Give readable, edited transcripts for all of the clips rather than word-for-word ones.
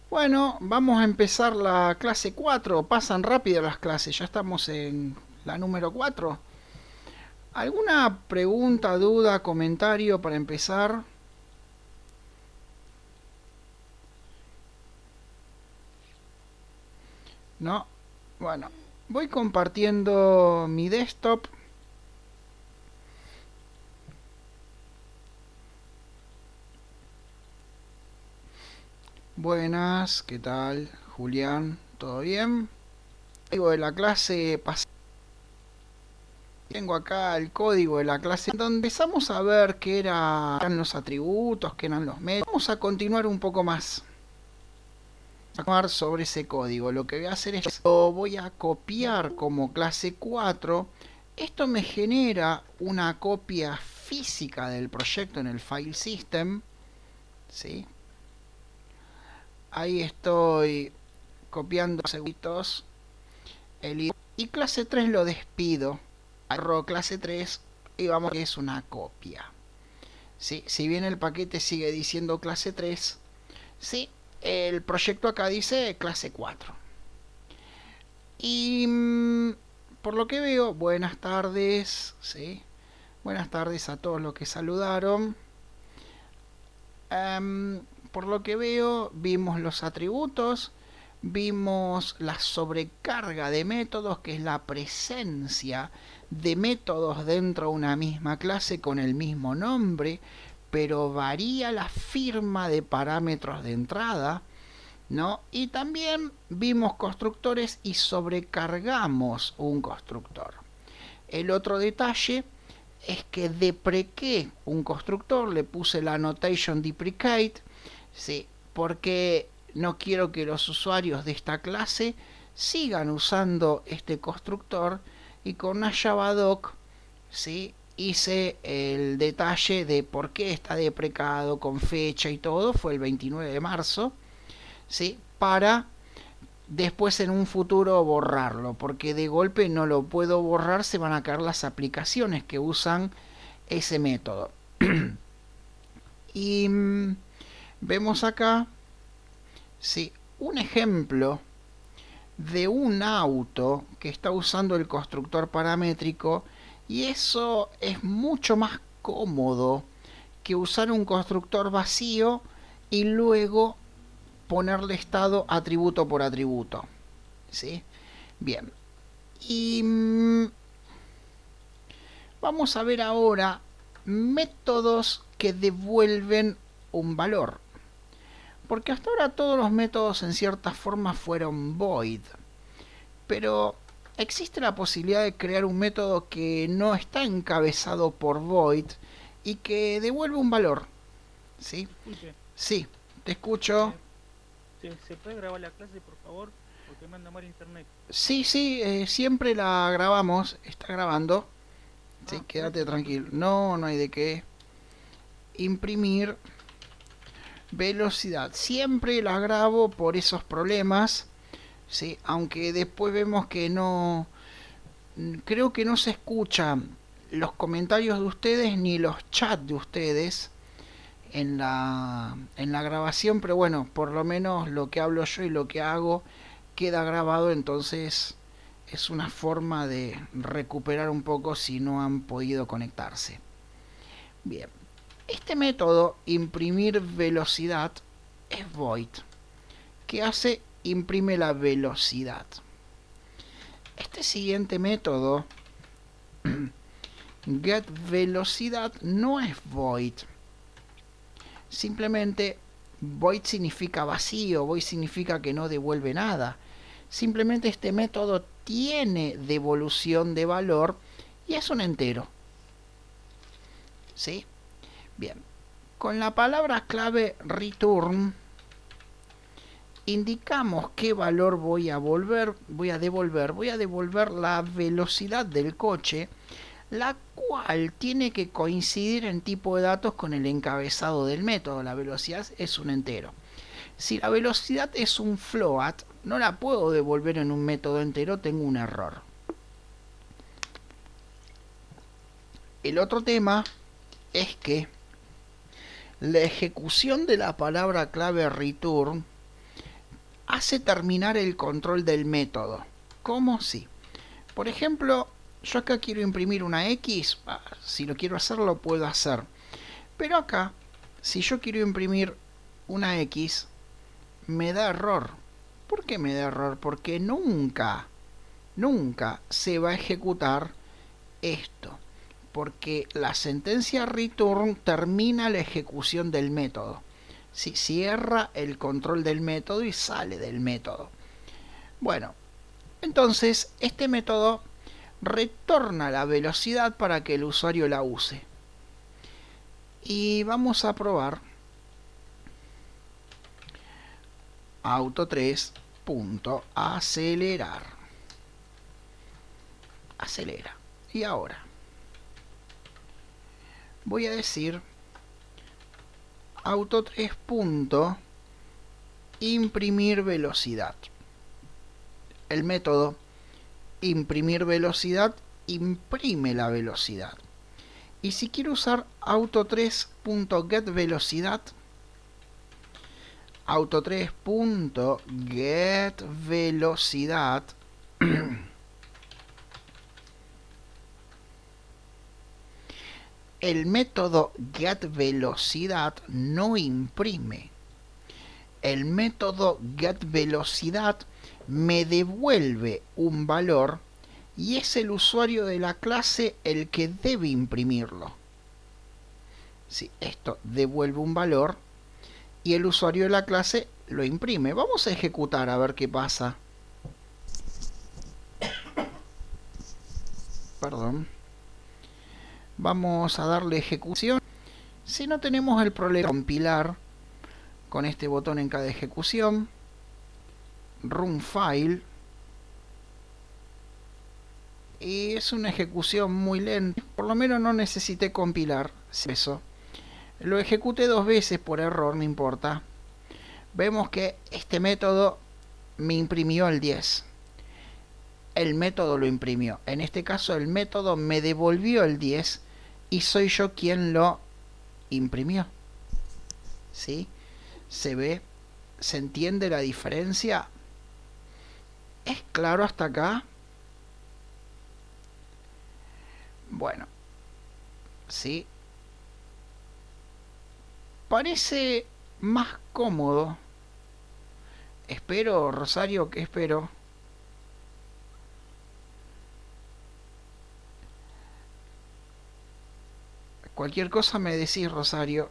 Bueno, vamos a empezar la clase 4. Pasan rápido las clases, ya estamos en la número 4. ¿Alguna pregunta, duda, comentario para empezar? ¿No? Bueno, voy compartiendo mi desktop. Buenas, ¿qué tal? Julián, ¿todo bien? Digo de la clase pasada. Tengo acá el código de la clase donde empezamos a ver qué eran los atributos, qué eran los métodos. Vamos a continuar un poco más sobre ese código. Lo que voy a hacer es lo voy a copiar como clase 4. Esto me genera una copia física del proyecto en el file system. ¿Sí? Ahí estoy copiando segunditos y clase 3 lo despido. Agarro clase 3 y vamos que es una copia. ¿Sí? Si bien el paquete sigue diciendo clase 3, ¿sí? El proyecto acá dice clase 4. Y por lo que veo, buenas tardes, ¿sí? Buenas tardes a todos los que saludaron. Por lo que veo, vimos los atributos, vimos la sobrecarga de métodos, que es la presencia de métodos dentro de una misma clase con el mismo nombre, pero varía la firma de parámetros de entrada, ¿no? Y también vimos constructores y sobrecargamos un constructor. El otro detalle es que deprequé un constructor, le puse la annotation deprecate, ¿sí? Porque no quiero que los usuarios de esta clase sigan usando este constructor, y con una javadoc, ¿sí? Hice el detalle de por qué está deprecado con fecha y todo, fue el 29 de marzo, ¿sí? Para después en un futuro borrarlo, porque de golpe no lo puedo borrar, se van a caer las aplicaciones que usan ese método. Y vemos acá, sí, un ejemplo de un auto que está usando el constructor paramétrico, y eso es mucho más cómodo que usar un constructor vacío y luego ponerle estado atributo por atributo. ¿Sí? Bien. Y vamos a ver ahora métodos que devuelven un valor. Porque hasta ahora todos los métodos en cierta forma fueron void. Pero existe la posibilidad de crear un método que no está encabezado por void y que devuelve un valor. ¿Sí? Disculpe, Sí, te escucho. eh, ¿se puede grabar la clase, por favor? Porque me anda mal internet. Sí, sí, siempre la grabamos, está grabando. Sí, Ah, quédate gracias, tranquilo. entonces. No, no hay de qué. Imprimir velocidad. Siempre la grabo por esos problemas. Sí, aunque después vemos que no. Creo que no se escuchan los comentarios de ustedes ni los chats de ustedes en la grabación, pero bueno, por lo menos lo que hablo yo y lo que hago queda grabado, entonces es una forma de recuperar un poco si no han podido conectarse. Bien, este método, imprimir velocidad, es void. ¿Qué hace? Imprime la velocidad. Este siguiente método, get velocidad, no es void. Simplemente void significa vacío, void significa que no devuelve nada. Simplemente este método tiene devolución de valor y es un entero. ¿Sí? Bien. Con la palabra clave return indicamos qué valor voy a devolver. Voy a devolver la velocidad del coche, la cual tiene que coincidir en tipo de datos con el encabezado del método. La velocidad es un entero. Si la velocidad es un float, no la puedo devolver en un método entero, tengo un error. El otro tema es que la ejecución de la palabra clave return hace terminar el control del método. ¿Cómo? Sí. Por ejemplo, yo acá quiero imprimir una X. Si lo quiero hacer, lo puedo hacer. Pero acá, si yo quiero imprimir una X, me da error. ¿Por qué me da error? Porque nunca se va a ejecutar esto. Porque la sentencia return termina la ejecución del método. Si cierra el control del método y sale del método. Bueno, entonces este método retorna la velocidad para que el usuario la use. Y vamos a probar auto3.acelerar. Acelera. Y ahora voy a decir auto3. Imprimir velocidad. El método imprimir velocidad imprime la velocidad. Y si quiero usar auto3.getVelocidad, auto3.getVelocidad el método getVelocidad no imprime. El método getVelocidad me devuelve un valor y es el usuario de la clase el que debe imprimirlo. Si esto devuelve un valor y el usuario de la clase lo imprime. Vamos a ejecutar a ver qué pasa. Perdón. Vamos a darle ejecución. Si no tenemos el problema de compilar con este botón en cada ejecución, run file, y es una ejecución muy lenta. Por lo menos no necesité compilar eso. Lo ejecuté 2 veces por error, no importa. Vemos que este método me imprimió el 10. El método lo imprimió. En este caso el método me devolvió el 10 y soy yo quien lo imprimió. ¿Sí? ¿Se ve? ¿Se entiende la diferencia? ¿Es claro hasta acá? Bueno, ¿sí? Parece más cómodo. Espero, Rosario, que espero. Cualquier cosa me decís, Rosario.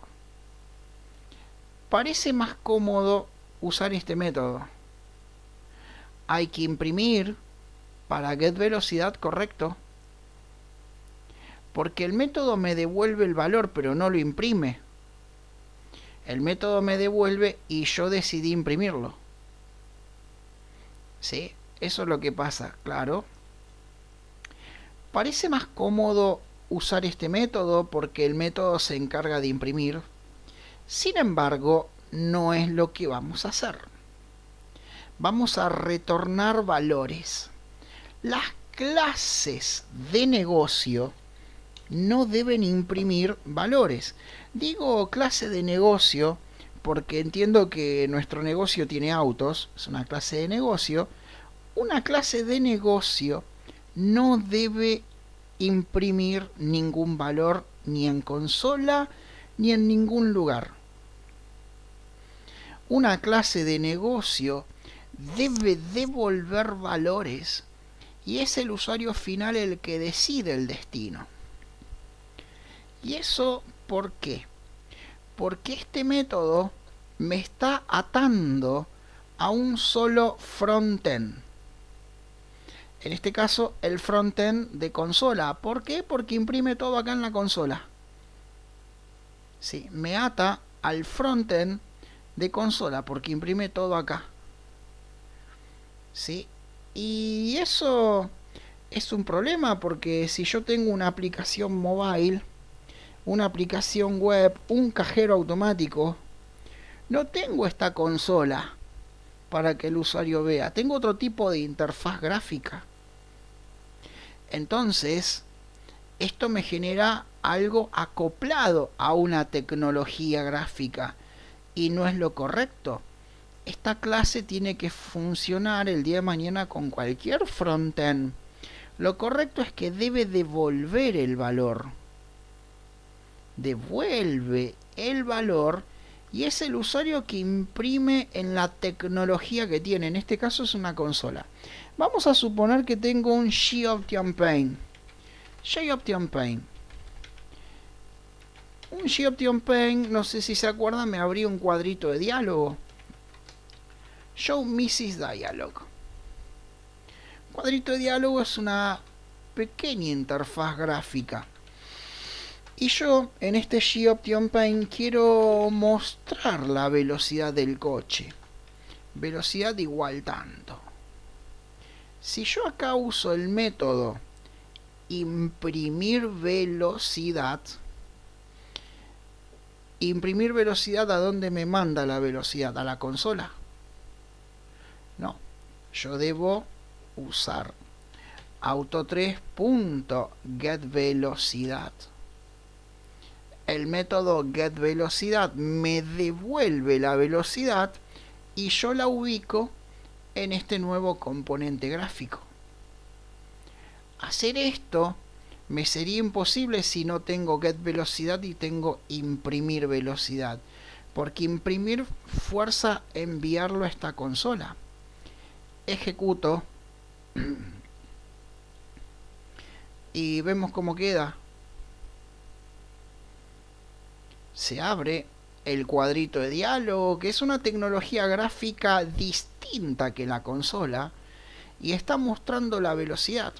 Parece más cómodo usar este método. Hay que imprimir para getVelocidad, correcto. Porque el método me devuelve el valor, pero no lo imprime. El método me devuelve y yo decidí imprimirlo. ¿Sí? Eso es lo que pasa, claro. Parece más cómodo usar este método porque el método se encarga de imprimir. Sin embargo, no es lo que vamos a hacer. Vamos a retornar valores. Las clases de negocio no deben imprimir valores. Digo clase de negocio porque entiendo que nuestro negocio tiene autos, es una clase de negocio. Una clase de negocio no debe imprimir ningún valor ni en consola ni en ningún lugar. Una clase de negocio debe devolver valores y es el usuario final el que decide el destino. ¿Y eso por qué? Porque este método me está atando a un solo frontend. En este caso, el frontend de consola. ¿Por qué? Porque imprime todo acá en la consola. Sí, me ata al frontend de consola porque imprime todo acá. ¿Sí? Y eso es un problema porque si yo tengo una aplicación mobile, una aplicación web, un cajero automático, no tengo esta consola para que el usuario vea. Tengo otro tipo de interfaz gráfica. Entonces, esto me genera algo acoplado a una tecnología gráfica y no es lo correcto. Esta clase tiene que funcionar el día de mañana con cualquier frontend. Lo correcto es que debe devolver el valor. Devuelve el valor y es el usuario que imprime en la tecnología que tiene. En este caso es una consola. Vamos a suponer que tengo un JOptionPaint. JOptionPaint. Un JOptionPaint, no sé si se acuerdan, me abrí un cuadrito de diálogo. Show Mrs. Dialog. Cuadrito de diálogo es una pequeña interfaz gráfica. Y yo en este JOptionPaint quiero mostrar la velocidad del coche. Velocidad igual tanto. Si yo acá uso el método imprimir velocidad, ¿a dónde me manda la velocidad? ¿A la consola? No, yo debo usar auto3.getVelocidad. El método getVelocidad me devuelve la velocidad y yo la ubico en este nuevo componente gráfico. Hacer esto me sería imposible si no tengo getVelocidad y tengo imprimir velocidad, porque imprimir fuerza enviarlo a esta consola. Ejecuto y vemos cómo queda. Se abre el cuadrito de diálogo, que es una tecnología gráfica distinta que la consola, y está mostrando la velocidad.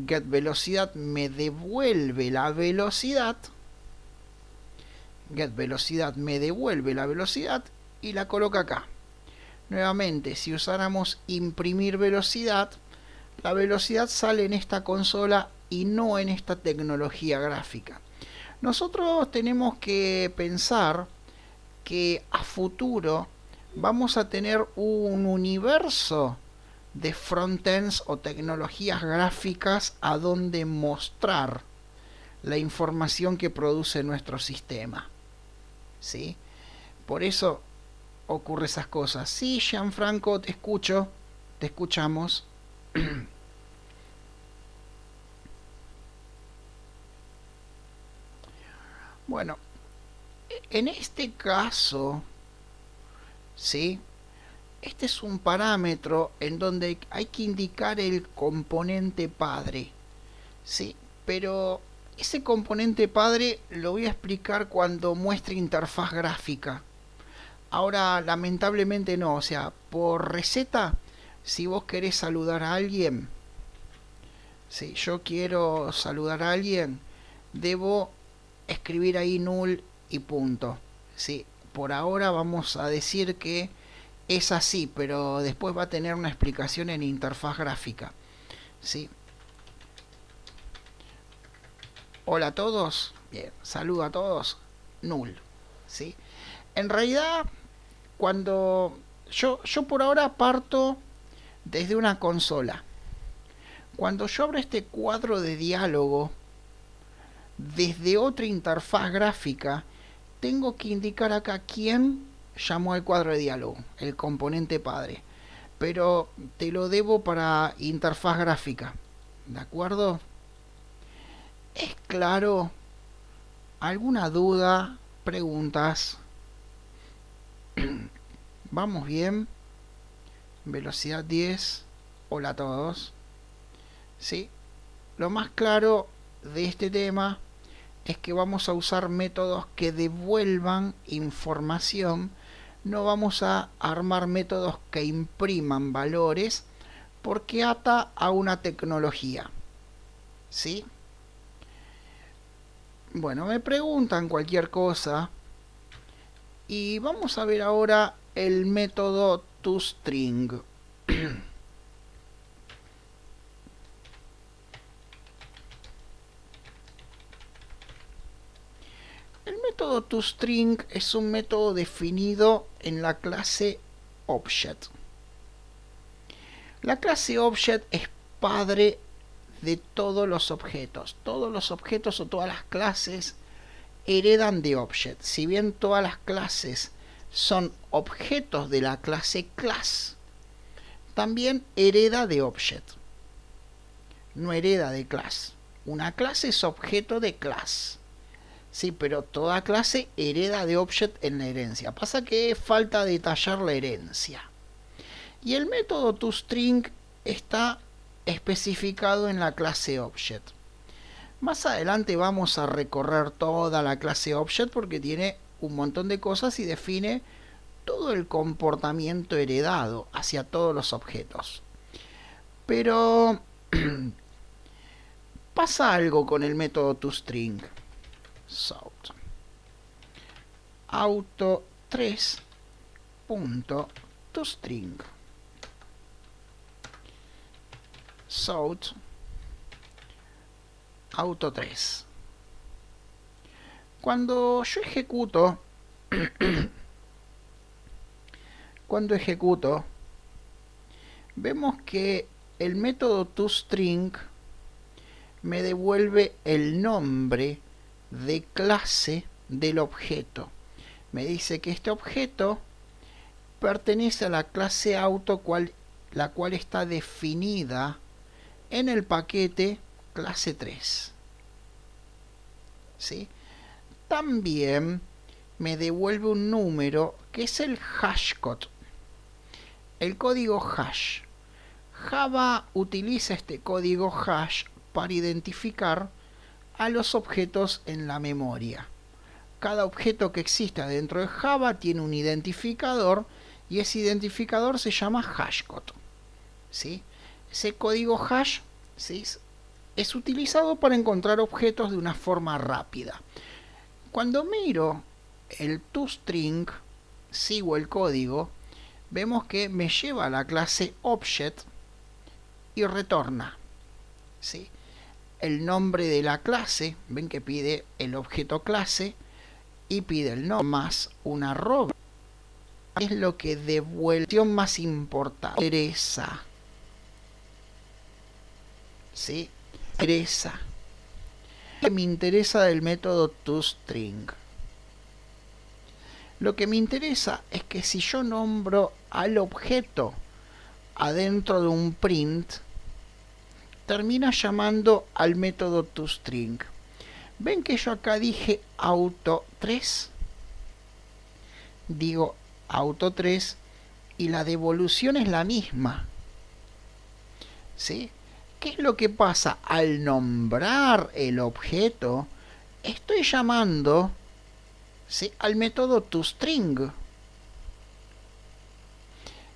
GetVelocidad me devuelve la velocidad. GetVelocidad me devuelve la velocidad y la coloca acá. Nuevamente, si usáramos imprimir velocidad, la velocidad sale en esta consola y no en esta tecnología gráfica. Nosotros tenemos que pensar que a futuro vamos a tener un universo de frontends o tecnologías gráficas a donde mostrar la información que produce nuestro sistema. ¿Sí? Por eso ocurre esas cosas. Sí, Gianfranco, te escucho, te escuchamos. Bueno, en este caso, ¿sí? Este es un parámetro en donde hay que indicar el componente padre, ¿sí? Pero ese componente padre lo voy a explicar cuando muestre interfaz gráfica. Ahora, lamentablemente no, o sea, por receta, si vos querés saludar a alguien, si yo quiero saludar a alguien, debo escribir ahí null y punto. ¿Sí? Por ahora vamos a decir que es así, pero después va a tener una explicación en interfaz gráfica. ¿Sí? Hola a todos. Bien, saludo a todos. Null. ¿Sí? En realidad, cuando yo por ahora parto desde una consola. Cuando yo abro este cuadro de diálogo desde otra interfaz gráfica, tengo que indicar acá quién llamó al cuadro de diálogo, el componente padre. Pero te lo debo para interfaz gráfica. ¿De acuerdo? ¿Es claro? ¿Alguna duda? ¿Preguntas? ¿Vamos bien? Velocidad 10. Hola a todos. ¿Sí? Lo más claro de este tema es que vamos a usar métodos que devuelvan información. No vamos a armar métodos que impriman valores porque ata a una tecnología. ¿Sí? Bueno, me preguntan cualquier cosa y vamos a ver ahora el método toString. El método toString es un método definido en la clase Object. La clase Object es padre de todos los objetos. Todos los objetos o todas las clases heredan de object. Si bien todas las clases son objetos de la clase class, también hereda de object. No hereda de class. Una clase es objeto de class. Sí, pero toda clase hereda de object en la herencia. Pasa que falta detallar la herencia. Y el método toString está especificado en la clase object. Más adelante vamos a recorrer toda la clase object porque tiene un montón de cosas y define todo el comportamiento heredado hacia todos los objetos. Pero pasa algo con el método toString. Sought auto3.toString. Sought auto3. Cuando yo ejecuto vemos que el método toString me devuelve el nombre de clase del objeto. Me dice que este objeto pertenece a la clase auto, la cual está definida en el paquete clase 3. ¿Sí? También me devuelve un número que es el hashcode, el código hash. Java utiliza este código hash para identificar a los objetos en la memoria. Cada objeto que exista dentro de Java tiene un identificador y ese identificador se llama hashcode. ¿Sí? Ese código hash, ¿sí?, es utilizado para encontrar objetos de una forma rápida. Cuando miro el toString, sigo el código, vemos que me lleva a la clase object y retorna, ¿sí?, el nombre de la clase. Ven que pide el objeto clase y pide el nombre más una arroba. Es lo que devuelve más importante. Interesa. ¿Sí? Interesa. Lo que me interesa del método toString. Lo que me interesa es que si yo nombro al objeto adentro de un print, termina llamando al método toString. ¿Ven que yo acá dije auto3? Digo auto3 y la devolución es la misma. ¿Sí? ¿Qué es lo que pasa? Al nombrar el objeto, estoy llamando, ¿sí?, al método toString.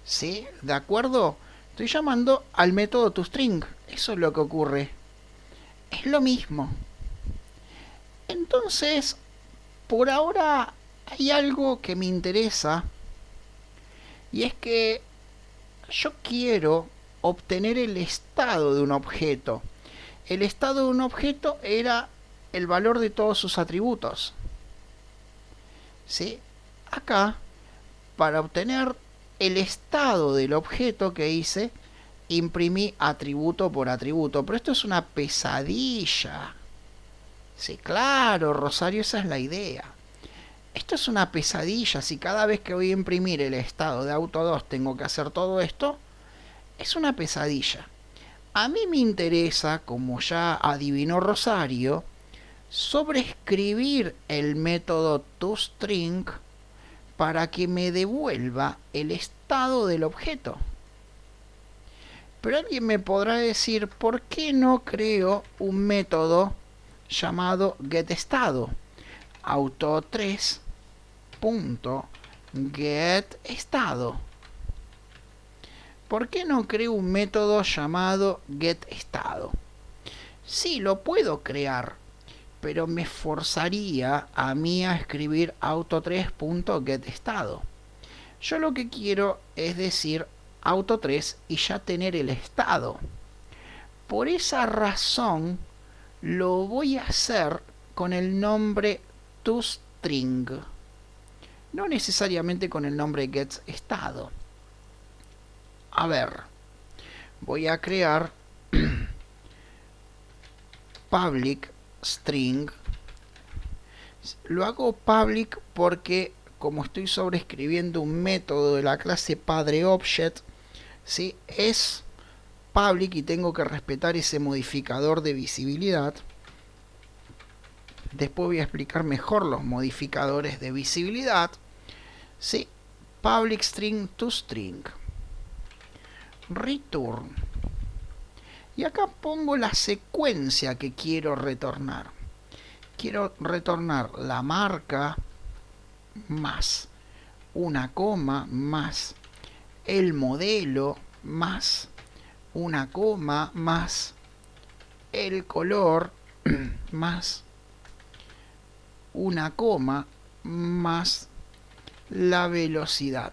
¿Sí? ¿De acuerdo? Estoy llamando al método toString. Eso es lo que ocurre. Es lo mismo. Entonces, por ahora hay algo que me interesa. Y es que yo quiero obtener el estado de un objeto. El estado de un objeto era el valor de todos sus atributos. ¿Sí? Acá, para obtener el estado del objeto que hice, imprimí atributo por atributo. Pero esto es una pesadilla. Sí, claro, Rosario, esa es la idea. Esto es una pesadilla. Si cada vez que voy a imprimir el estado de auto 2 tengo que hacer todo esto, es una pesadilla. A mí me interesa, como ya adivinó Rosario, sobreescribir el método toString para que me devuelva el estado del objeto. Pero alguien me podrá decir, ¿por qué no creo un método llamado getEstado? auto3.getEstado. ¿Por qué no creo un método llamado getEstado? Sí, lo puedo crear, pero me forzaría a mí a escribir auto3.getEstado. Yo lo que quiero es decir auto3 y ya tener el estado. Por esa razón lo voy a hacer con el nombre toString, no necesariamente con el nombre getEstado. A ver, voy a crear public string. Lo hago public porque como estoy sobreescribiendo un método de la clase padreObject, ¿sí? Es public y tengo que respetar ese modificador de visibilidad. Después voy a explicar mejor los modificadores de visibilidad. ¿Sí? Public string to string. Return. Y acá pongo la secuencia que quiero retornar. Quiero retornar la marca más una coma más el modelo más una coma más el color más una coma más la velocidad.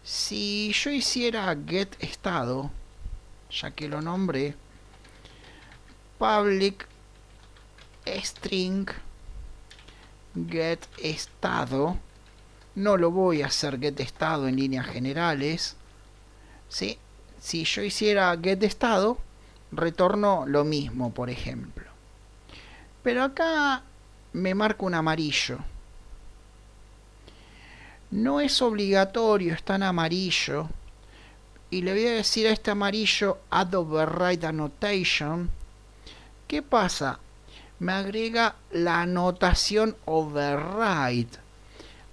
Si yo hiciera get estado, ya que lo nombré, public string get estado, no lo voy a hacer get estado en líneas generales, ¿sí? Si yo hiciera get estado, retorno lo mismo, por ejemplo. Pero acá me marco un amarillo. No es obligatorio, está en amarillo. Y le voy a decir a este amarillo add override annotation. ¿Qué pasa? Me agrega la anotación override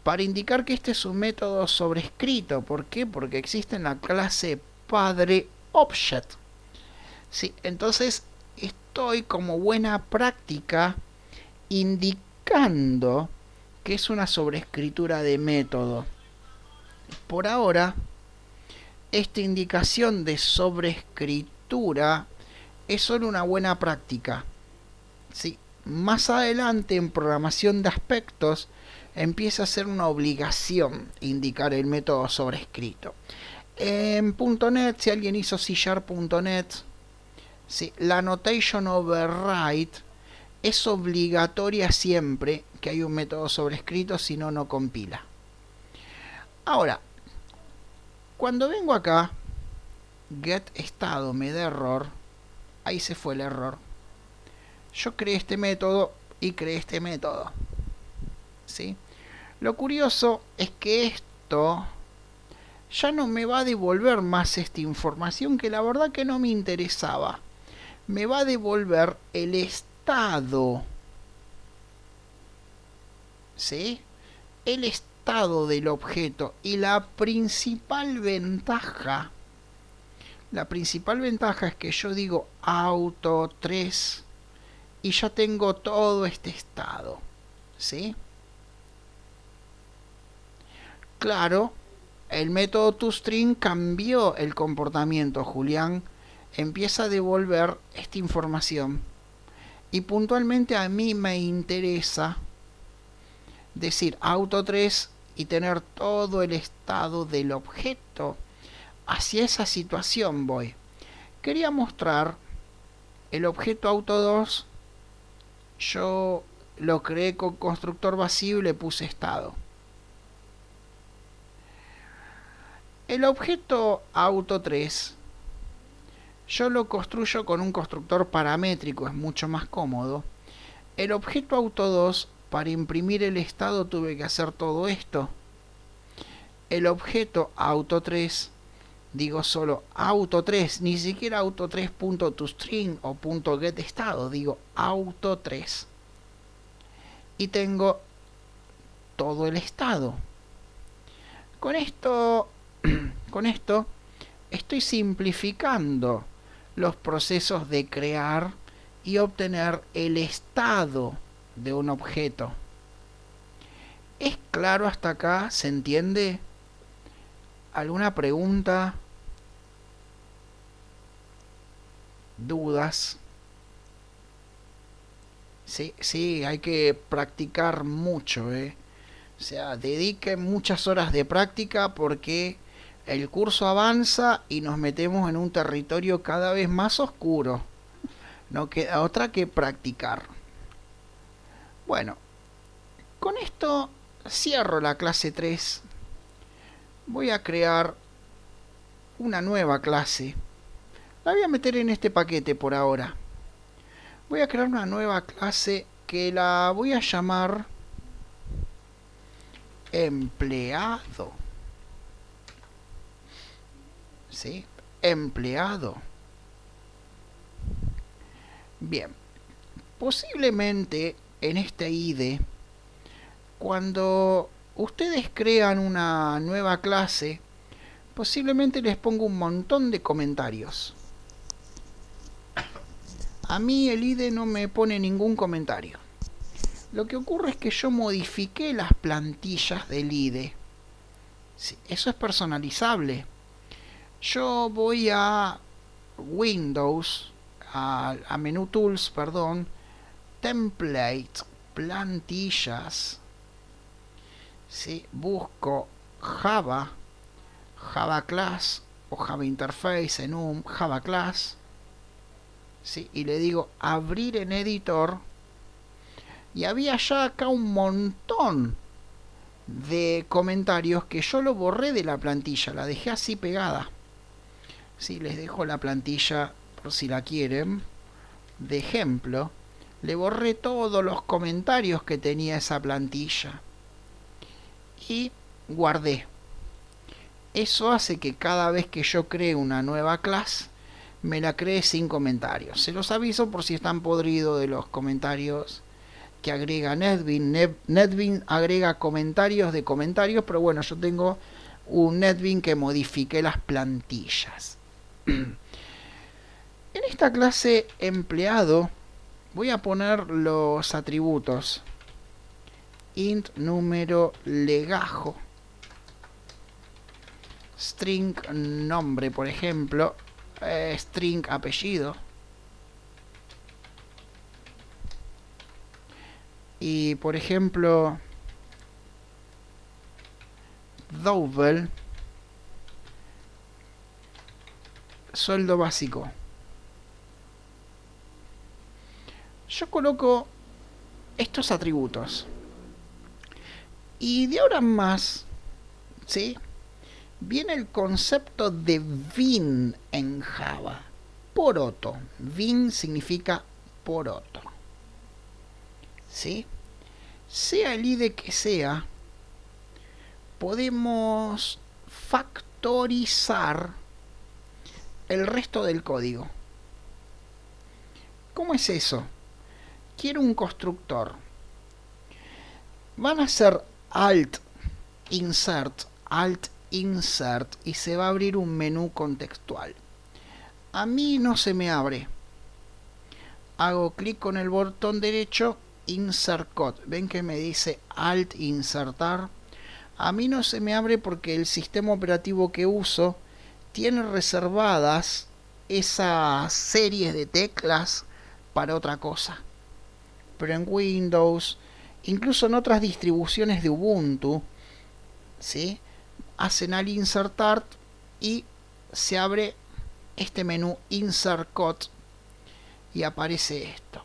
para indicar que este es un método sobrescrito. ¿Por qué? Porque existe en la clase padreObject. Sí, entonces estoy como buena práctica indicando que es una sobrescritura de método. Por ahora, esta indicación de sobrescritura es solo una buena práctica. ¿Sí? Más adelante en programación de aspectos empieza a ser una obligación indicar el método sobrescrito. En .NET, si alguien hizo C#.NET, ¿sí? La annotation override es obligatoria siempre que hay un método sobrescrito, si no, no compila. Ahora, cuando vengo acá, get estado me da error, ahí se fue el error. Yo creé este método y creé este método, ¿sí? Lo curioso es que esto ya no me va a devolver más esta información, que la verdad que no me interesaba. Me va a devolver el estado, ¿sí? El estado del objeto. Y la principal ventaja es que yo digo auto 3 y ya tengo todo este estado, ¿sí? Claro, el método toString cambió el comportamiento, Julián. Empieza a devolver esta información. Y puntualmente a mí me interesa decir auto 3 y tener todo el estado del objeto. Hacia esa situación voy. Quería mostrar el objeto auto 2. Yo lo creé con constructor vacío y le puse estado. El objeto auto 3 yo lo construyo con un constructor paramétrico, es mucho más cómodo. El objeto auto 2, para imprimir el estado tuve que hacer todo esto. El objeto auto 3, digo solo auto 3, ni siquiera auto 3.toString o .getEstado, digo auto 3. Y tengo todo el estado. Con esto estoy simplificando los procesos de crear y obtener el estado de un objeto. ¿Es claro hasta acá? ¿Se entiende? ¿Alguna pregunta? ¿Dudas? Sí, hay que practicar mucho, O sea, dediquen muchas horas de práctica porque el curso avanza y nos metemos en un territorio cada vez más oscuro. No queda otra que practicar. Bueno, con esto cierro la clase 3. Voy a crear una nueva clase. La voy a meter en este paquete por ahora. Voy a crear una nueva clase que la voy a llamar empleado. ¿Sí? Empleado. Bien. Posiblemente en este IDE, cuando ustedes crean una nueva clase, posiblemente les ponga un montón de comentarios. A mí el IDE no me pone ningún comentario. Lo que ocurre es que yo modifiqué las plantillas del IDE. Sí, eso es personalizable. Yo voy a Windows, a Menú Tools, perdón, Template, plantillas. ¿Sí? Busco Java, Java Class o Java Interface en un Java Class. ¿Sí? Y le digo abrir en editor. Y había ya acá un montón de comentarios que yo lo borré de la plantilla, la dejé así pegada. Sí, les dejo la plantilla por si la quieren. De ejemplo, le borré todos los comentarios que tenía esa plantilla. Y guardé. Eso hace que cada vez que yo cree una nueva clase, me la cree sin comentarios. Se los aviso por si están podridos de los comentarios que agrega NetBeans. NetBeans agrega comentarios de comentarios, pero bueno, yo tengo un NetBeans que modifique las plantillas. En esta clase empleado voy a poner los atributos int número legajo, string nombre, por ejemplo, string apellido, y por ejemplo double, sueldo básico. Yo coloco estos atributos y de ahora en más, ¿sí?, viene el concepto de bin en Java. Poroto. Bin significa poroto. ¿Sí? Sea el IDE que sea, podemos factorizar el resto del código. ¿Cómo es eso? Quiero un constructor. Van a hacer alt insert y se va a abrir un menú contextual. A mí no se me abre. Hago clic con el botón derecho, insert code. Ven que me dice alt insertar. A mí no se me abre porque el sistema operativo que uso tiene reservadas esas series de teclas para otra cosa. Pero en Windows, incluso en otras distribuciones de Ubuntu, ¿sí?, hacen al insertar y se abre este menú insert code y aparece esto.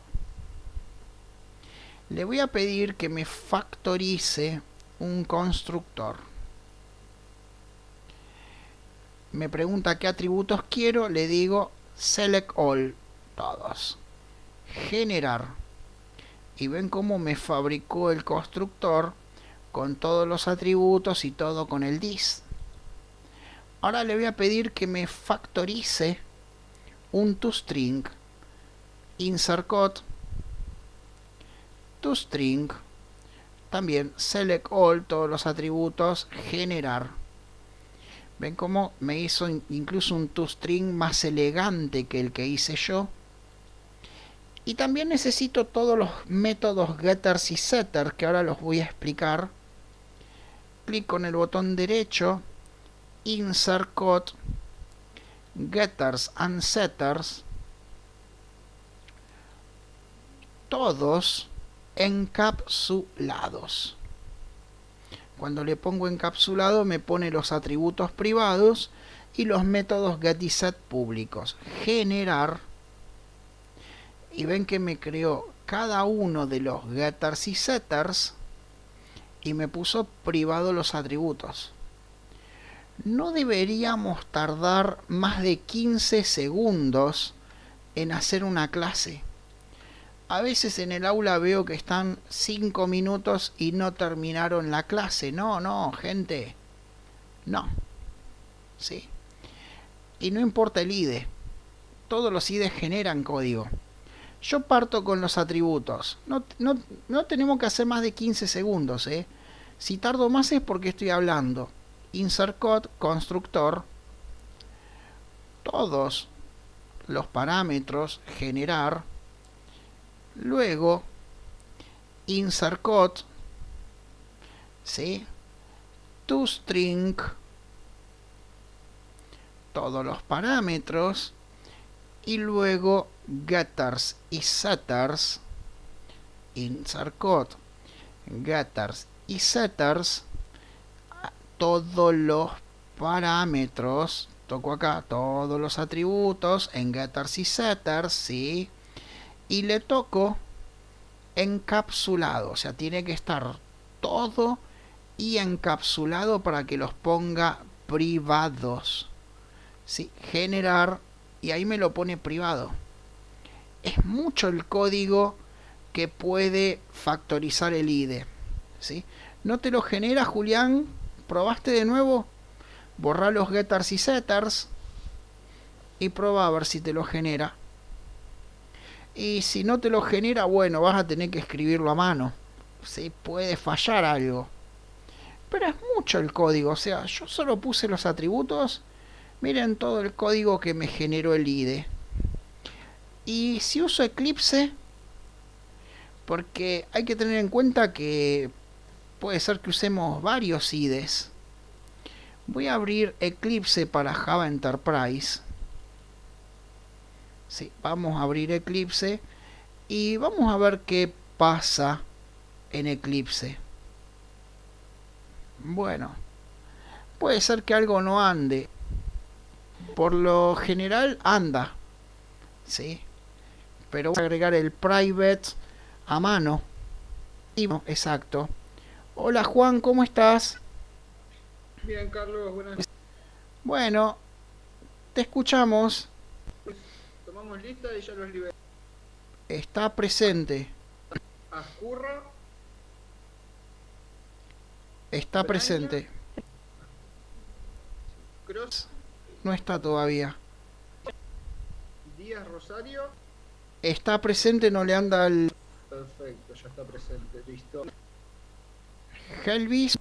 Le voy a pedir que me factorice un constructor. Me pregunta qué atributos quiero, le digo select all, todos. Generar. Y ven cómo me fabricó el constructor con todos los atributos y todo con el dis. Ahora le voy a pedir que me factorice un toString, insert code, toString, también select all, todos los atributos, generar. Ven cómo me hizo incluso un toString más elegante que el que hice yo. Y también necesito todos los métodos getters y setters, que ahora los voy a explicar. Clic con el botón derecho, insert code, getters and setters, todos encapsulados. Cuando le pongo encapsulado me pone los atributos privados y los métodos get y set públicos. Generar. Y ven que me creó cada uno de los getters y setters y me puso privado los atributos. no deberíamos tardar más de 15 segundos en hacer una clase. A veces en el aula veo que están 5 minutos y no terminaron la clase. No, gente. No. ¿Sí? Y no importa el IDE. Todos los IDEs generan código. Yo parto con los atributos. No tenemos que hacer más de 15 segundos. Si tardo más es porque estoy hablando. Insert code, constructor. Todos los parámetros, generar. Luego, insert code. ¿Sí? ToString. Todos los parámetros. Y luego getters y setters, insert code, getters y setters, todos los parámetros, toco acá todos los atributos en getters y setters, ¿sí? Y le toco encapsulado, o sea, tiene que estar todo y encapsulado para que los ponga privados, ¿sí? Generar, y ahí me lo pone privado. Es mucho el código que puede factorizar el IDE, ¿sí? ¿No te lo genera, Julián? ¿Probaste de nuevo? Borra los getters y setters y prueba a ver si te lo genera. Y si no te lo genera, bueno, vas a tener que escribirlo a mano, ¿sí? Puede fallar algo. Pero es mucho el código, o sea, yo solo puse los atributos. Miren todo el código que me generó el IDE. Y si uso Eclipse, porque hay que tener en cuenta que puede ser que usemos varios IDEs. Voy a abrir Eclipse para Java Enterprise. Sí, vamos a abrir Eclipse y vamos a ver qué pasa en Eclipse. Bueno, puede ser que algo no ande. Por lo general anda, ¿sí? Pero voy a agregar el private a mano. Exacto. Hola Juan, ¿cómo estás? Bien, Carlos, buenas noches. Bueno, te escuchamos. Tomamos lista y ya los liberé. Está presente. Ascurra. Está Braña, presente. Cross, No está todavía. Díaz Rosario. Está presente, no le anda el Perfecto, ya está presente, listo. Helvis.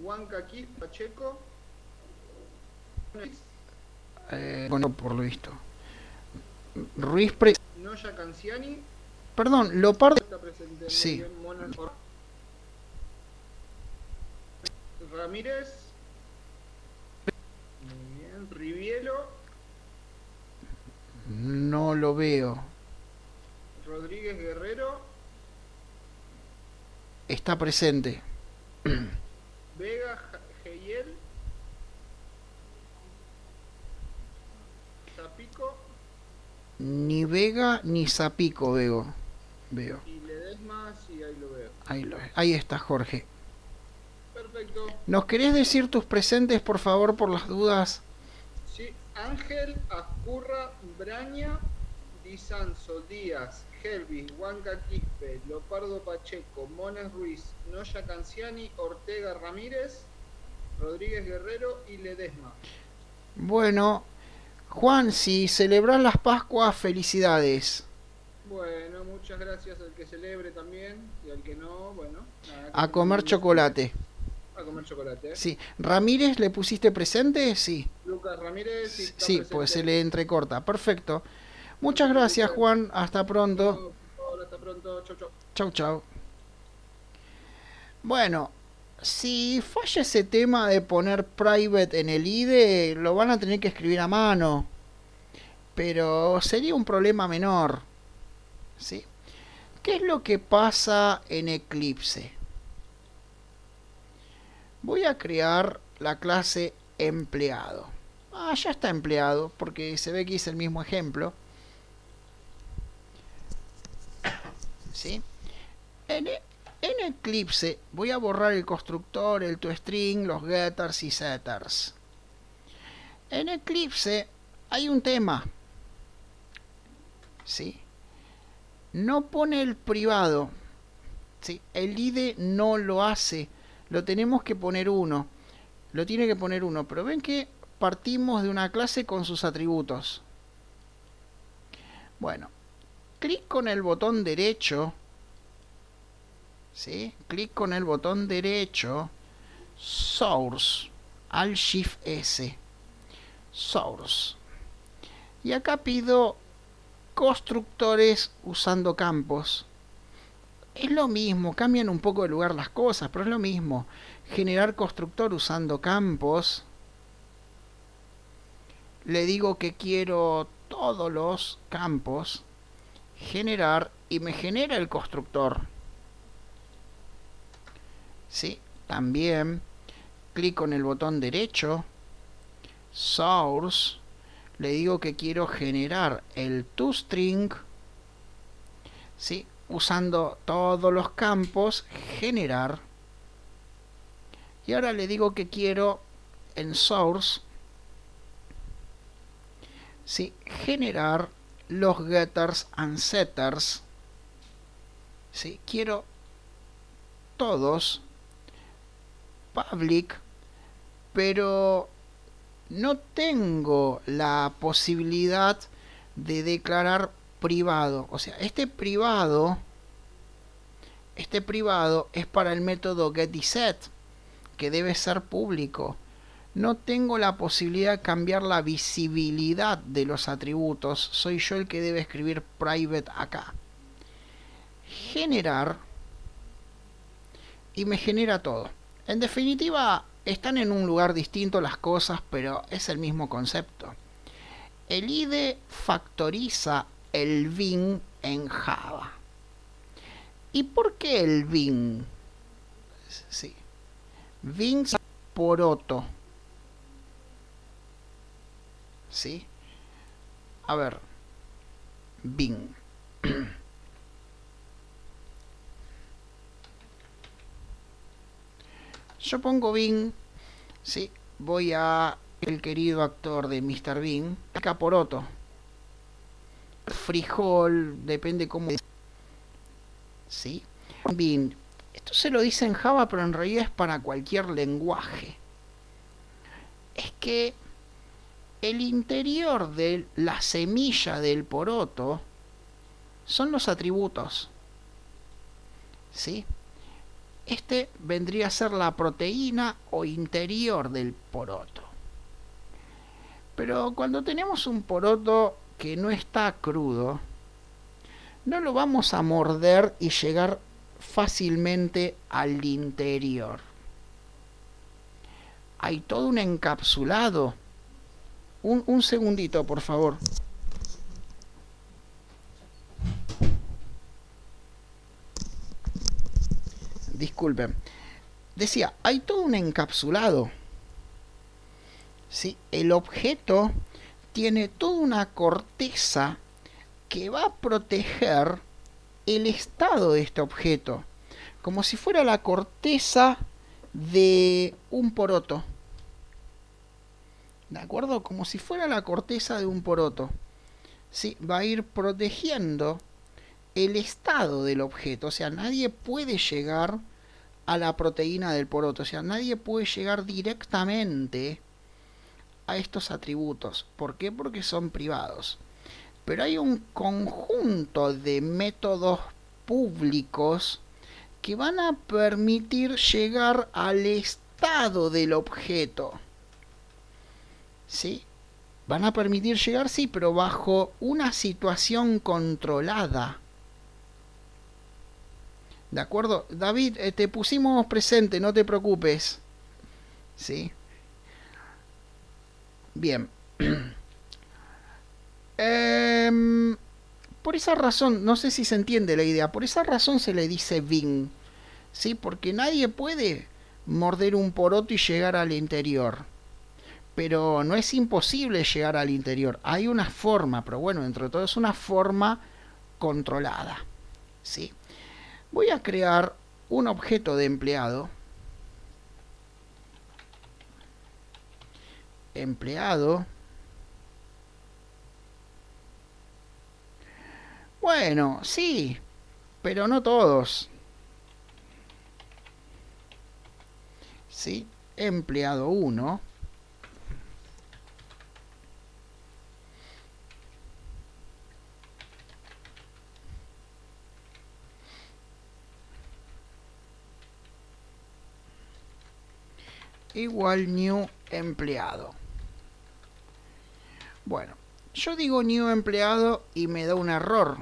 Huanca Quis, Pacheco. Bueno, por lo visto. Ruiz Noya Canciani. Perdón, Leopardo. Está presente. Muy Sí. bien, Ramírez. Muy bien. Rivielo. No lo veo. Rodríguez Guerrero. Está presente. Vega Geyel. Zapico. Ni Vega ni Zapico veo. Y Ledesma, sí, ahí lo veo. Ahí está Jorge. Perfecto. ¿Nos querés decir tus presentes, por favor, por las dudas? Sí, Ángel, Ascurra, Braña, Di Sanso, Díaz, Helvis, Huanca Quispe, Leopardo Pacheco, Mones Ruiz, Noya Canciani, Ortega Ramírez, Rodríguez Guerrero y Ledesma. Bueno, Juan, si celebrás las Pascuas, felicidades. Bueno, muchas gracias al que celebre también y al que no, bueno. Nada, A comer chocolate. A comer chocolate. Sí. ¿Ramírez le pusiste presente? Sí. Lucas Ramírez. Sí, pues se le entrecorta. Perfecto. Muchas gracias, Juan. Hasta pronto. Hasta pronto. Chau, chau. Chau, chau. Bueno, si falla ese tema de poner private en el IDE, lo van a tener que escribir a mano. Pero sería un problema menor. ¿Sí? ¿Qué es lo que pasa en Eclipse? Voy a crear la clase empleado. Ya está empleado, porque se ve que hice el mismo ejemplo. ¿Sí? En Eclipse voy a borrar el constructor, el toString, los getters y setters. En Eclipse hay un tema, ¿sí? No pone el privado, ¿sí? El IDE no lo hace, lo tenemos que poner uno, lo tiene que poner uno, pero ven que partimos de una clase con sus atributos. Bueno, clic con el botón derecho, ¿sí? Clic con el botón derecho, Source, Alt Shift S, Source. Y acá pido constructores usando campos. Es lo mismo, cambian un poco de lugar las cosas, pero es lo mismo. Generar constructor usando campos. Le digo que quiero todos los campos. Generar y me genera el constructor. ¿Sí? También clic con el botón derecho, Source. Le digo que quiero generar el toString, ¿sí? Usando todos los campos, generar. Y ahora le digo que quiero en Source, ¿sí? Generar los getters and setters, ¿sí? Quiero todos public, pero no tengo la posibilidad de declarar privado. O sea, este privado es para el método getIset, que debe ser público. No tengo la posibilidad de cambiar la visibilidad de los atributos. Soy yo el que debe escribir private acá. Generar y me genera todo. En definitiva, están en un lugar distinto las cosas, pero es el mismo concepto. El IDE factoriza el bin en Java. ¿Y por qué el bin? Sí. Bin poroto. ¿Sí? A ver. Bin. Yo pongo bin, ¿sí? Voy a el querido actor de Mr. Bean, Caporoto, frijol, depende cómo, ¿sí? Bin. Esto se lo dice en Java, pero en realidad es para cualquier lenguaje. Es que el interior de la semilla del poroto son los atributos, ¿sí? Este vendría a ser la proteína o interior del poroto. Pero cuando tenemos un poroto que no está crudo, no lo vamos a morder y llegar fácilmente al interior. Hay todo un encapsulado. Un segundito, por favor. Disculpen. Decía, hay todo un encapsulado. ¿Sí? El objeto tiene toda una corteza que va a proteger el estado de este objeto, como si fuera la corteza de un poroto. ¿De acuerdo? Como si fuera la corteza de un poroto. ¿Sí? Va a ir protegiendo el estado del objeto. O sea, nadie puede llegar a la proteína del poroto. O sea, nadie puede llegar directamente a estos atributos. ¿Por qué? Porque son privados. Pero hay un conjunto de métodos públicos que van a permitir llegar al estado del objeto. ¿Sí? Van a permitir llegar, sí, pero bajo una situación controlada. ¿De acuerdo? David, te pusimos presente, no te preocupes. ¿Sí? Bien. Por esa razón, no sé si se entiende la idea, por esa razón se le dice bin. ¿Sí? Porque nadie puede morder un poroto y llegar al interior. Pero no es imposible llegar al interior. Hay una forma, pero bueno, dentro de todo es una forma controlada. ¿Sí? Voy a crear un objeto de empleado. Empleado. Bueno, sí, pero no todos. ¿Sí? Empleado 1. Igual new empleado. Bueno, yo digo new empleado y me da un error.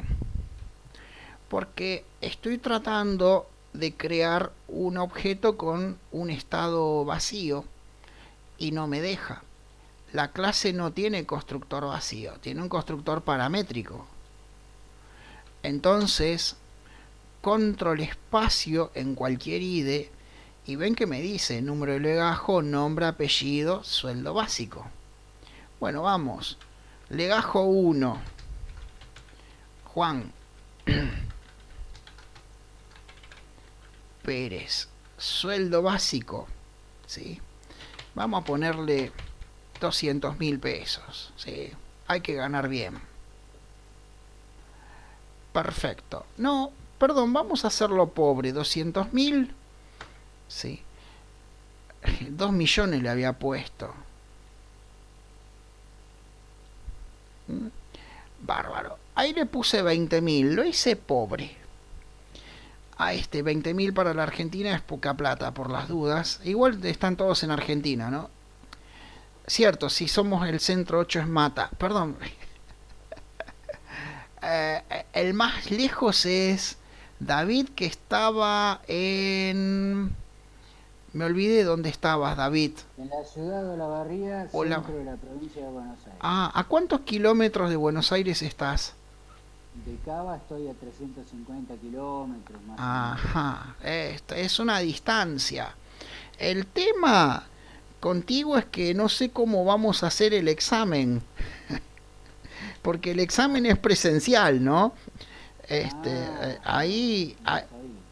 Porque estoy tratando de crear un objeto con un estado vacío y no me deja. La clase no tiene constructor vacío, tiene un constructor paramétrico. Entonces, control espacio en cualquier IDE y ven que me dice número de legajo, nombre, apellido, sueldo básico. Bueno, vamos. Legajo 1. Juan Pérez. Sueldo básico. ¿Sí? Vamos a ponerle 200.000 pesos. ¿Sí? Hay que ganar bien. Perfecto. No, perdón, vamos a hacerlo pobre. 200.000. Sí. 2 millones le había puesto. Bárbaro. Ahí le puse 20.000. Lo hice pobre. A 20.000 para la Argentina es poca plata, por las dudas. Igual están todos en Argentina, ¿no? Cierto, si somos el centro 8 es Mata. Perdón. El más lejos es David, que estaba en... Me olvidé dónde estabas, David. En la ciudad de Olavarría, centro de la provincia de Buenos Aires. ¿A cuántos kilómetros de Buenos Aires estás? De Cava estoy a 350 kilómetros más. Ajá, es una distancia. El tema contigo es que no sé cómo vamos a hacer el examen. Porque el examen es presencial, ¿no? Ahí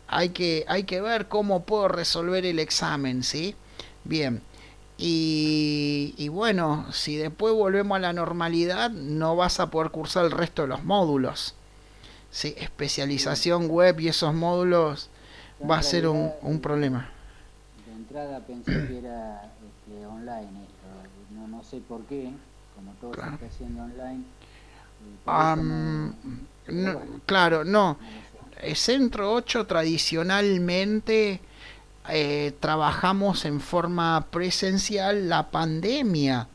hay que ver cómo puedo resolver el examen, ¿sí? Bien. Y bueno, si después volvemos a la normalidad, no vas a poder cursar el resto de los módulos. ¿Sí? Especialización web y esos módulos va a ser un problema. De entrada pensé que era online esto. No sé por qué, como todo se está haciendo online. Claro, no. El Centro 8 tradicionalmente trabajamos en forma presencial. La pandemia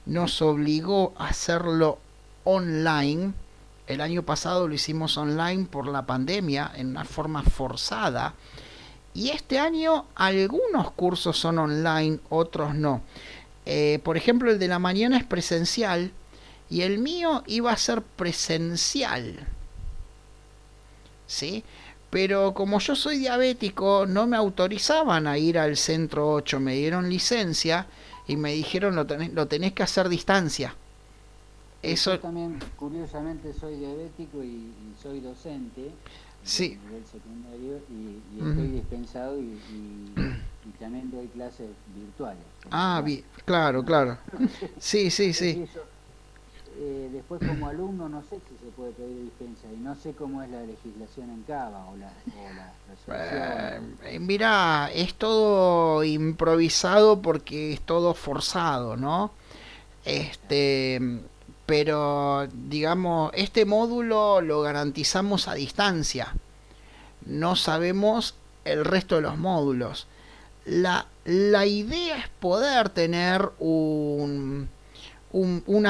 nos obligó a hacerlo online. El año pasado lo hicimos online por la pandemia en una forma forzada. Y este año algunos cursos son online, otros no. Por ejemplo, el de la mañana es presencial y el mío iba a ser presencial. ¿Sí? Pero como yo soy diabético, no me autorizaban a ir al Centro 8. Me dieron licencia y me dijeron lo tenés que hacer a distancia. Eso... Yo también, curiosamente, soy diabético y soy docente sí. de nivel secundario y estoy dispensado y también doy clases virtuales. Bien, claro. Sí. Después como alumno no sé si se puede pedir dispensa y no sé cómo es la legislación en Cava o la resolución. Mirá, es todo improvisado porque es todo forzado, ¿no? Pero digamos, este módulo lo garantizamos a distancia. No sabemos el resto de los módulos. La idea es poder tener una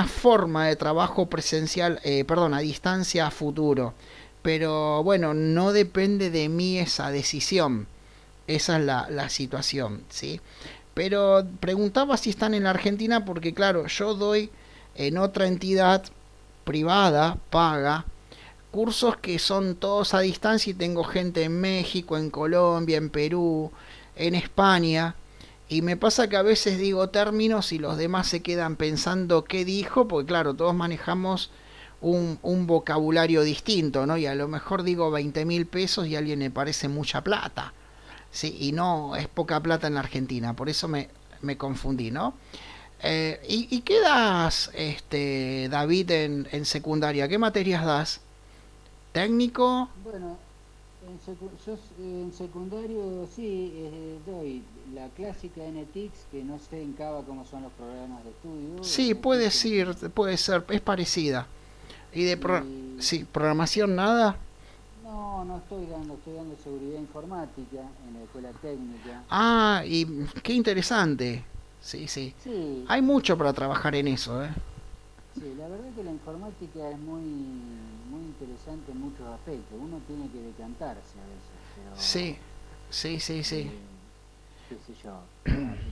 forma de trabajo presencial, a distancia a futuro. Pero bueno, no depende de mí esa decisión. Esa es la situación, ¿sí? Pero preguntaba si están en la Argentina porque claro, yo doy en otra entidad privada, paga, cursos que son todos a distancia y tengo gente en México, en Colombia, en Perú, en España. Y me pasa que a veces digo términos y los demás se quedan pensando qué dijo, porque claro, todos manejamos un vocabulario distinto, ¿no? Y a lo mejor digo 20.000 pesos y a alguien le parece mucha plata. Sí, y no es poca plata en la Argentina, por eso me confundí, ¿no? ¿Y qué das, David, en secundaria? ¿Qué materias das? ¿Técnico? Bueno, en secundario sí, doy la clásica NTX, que no sé en Cava cómo son los programas de estudio, Sí, NTX en sí. puede ser, es parecida. ¿Y Y sí, programación nada? no, no estoy dando seguridad informática en la escuela técnica. Ah, y qué interesante. Sí, sí. Sí, Hay mucho para trabajar en eso, ¿eh? sí, la verdad que la informática es muy interesante en muchos aspectos. Uno tiene que decantarse a veces, Sí, pero sí, sí, sí. eh, qué sé yo,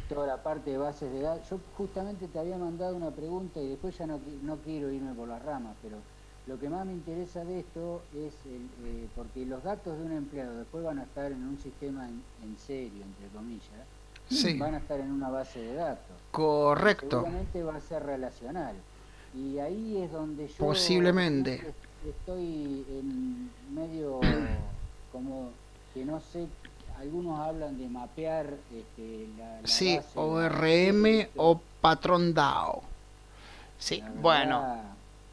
toda la parte de bases de datos. Yo justamente te había mandado una pregunta y después ya no quiero irme por las ramas, pero lo que más me interesa de esto es, porque los datos de un empleado después van a estar en un sistema en serio, entre comillas, Sí, van a estar en una base de datos y correcto. seguramente va a ser relacional. Y ahí es donde yo Posiblemente. realmente estoy en medio como que no sé, algunos hablan de mapear la Sí, base de ORM objetos. o patrón DAO. Sí, La bueno, verdad,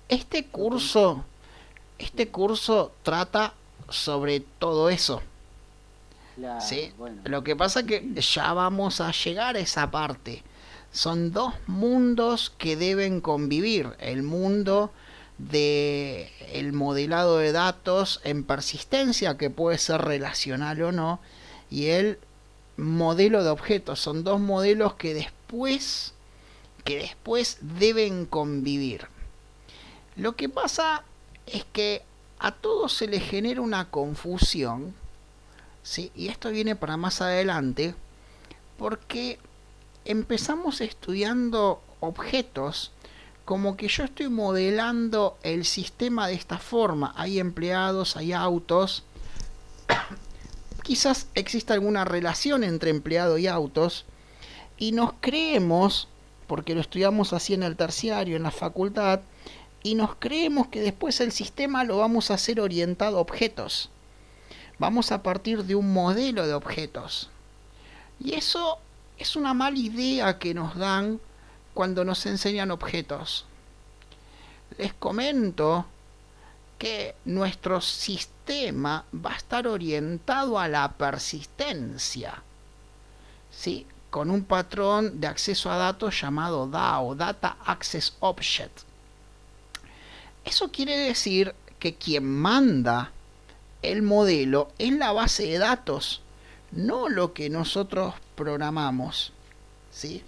este yo con... curso, este Sí, curso trata sobre todo eso. claro, Sí, bueno, lo que pasa es que ya vamos a llegar a esa parte. Son dos mundos que deben convivir. El mundo de el modelado de datos en persistencia, que puede ser relacional o no, y el modelo de objetos. Son dos modelos que después deben convivir. Lo que pasa es que a todos se les genera una confusión, ¿sí? Y esto viene para más adelante, porque empezamos estudiando objetos como que yo estoy modelando el sistema de esta forma. Hay empleados, hay autos. Quizás exista alguna relación entre empleado y autos. Y nos creemos, porque lo estudiamos así en el terciario, en la facultad, y nos creemos que después el sistema lo vamos a hacer orientado a objetos. Vamos a partir de un modelo de objetos. Y eso es una mala idea que nos dan cuando nos enseñan objetos. Les comento que nuestro sistema va a estar orientado a la persistencia, ¿sí? Con un patrón de acceso a datos llamado DAO, Data Access Object. Eso quiere decir que quien manda el modelo es la base de datos, no lo que nosotros programamos, ¿sí?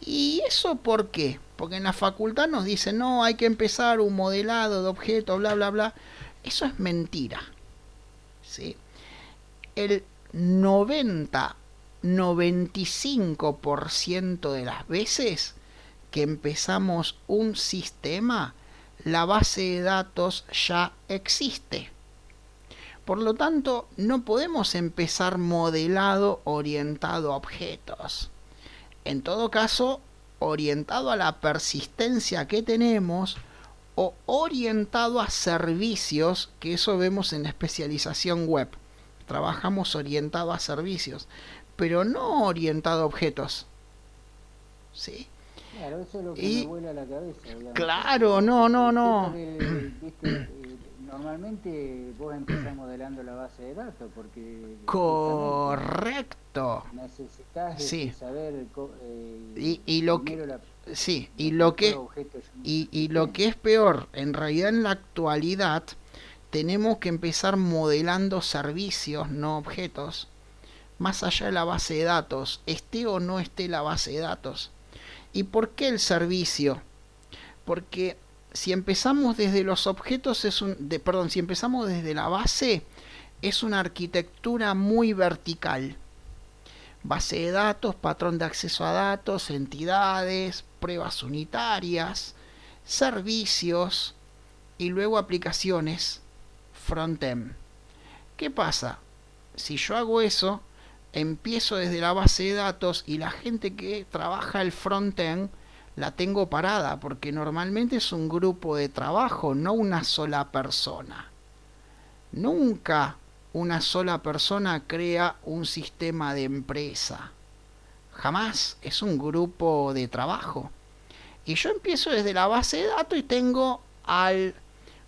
¿Y eso por qué? Porque en la facultad nos dicen, no, hay que empezar un modelado de objetos, bla, bla, bla. Eso es mentira, ¿sí? El 95% de las veces que empezamos un sistema, la base de datos ya existe. Por lo tanto, no podemos empezar modelado orientado a objetos. En todo caso, orientado a la persistencia que tenemos o orientado a servicios, que eso vemos en la especialización web. Trabajamos orientado a servicios, pero no orientado a objetos. ¿Sí? claro, eso es lo que me Y vuela la cabeza, digamos, claro, porque no, no, esto no. viste, normalmente vos empezás modelando la base de datos, porque justamente Correcto. necesitas Sí. saber Y lo que primero sí, lo que después objetos llaman y lo que es persistencia. peor, en realidad en la actualidad tenemos que empezar modelando servicios, no objetos, más allá de la base de datos, esté o no esté la base de datos. ¿Y por qué el servicio? Porque si empezamos desde los objetos si empezamos desde la base es una arquitectura muy vertical. Base de datos, patrón de acceso a datos, entidades, pruebas unitarias, servicios y luego aplicaciones front-end. ¿Qué pasa? Si yo hago eso, empiezo desde la base de datos y la gente que trabaja el front-end la tengo parada, porque normalmente es un grupo de trabajo, no una sola persona. Nunca una sola persona crea un sistema de empresa. Jamás, es un grupo de trabajo. Y yo empiezo desde la base de datos y tengo al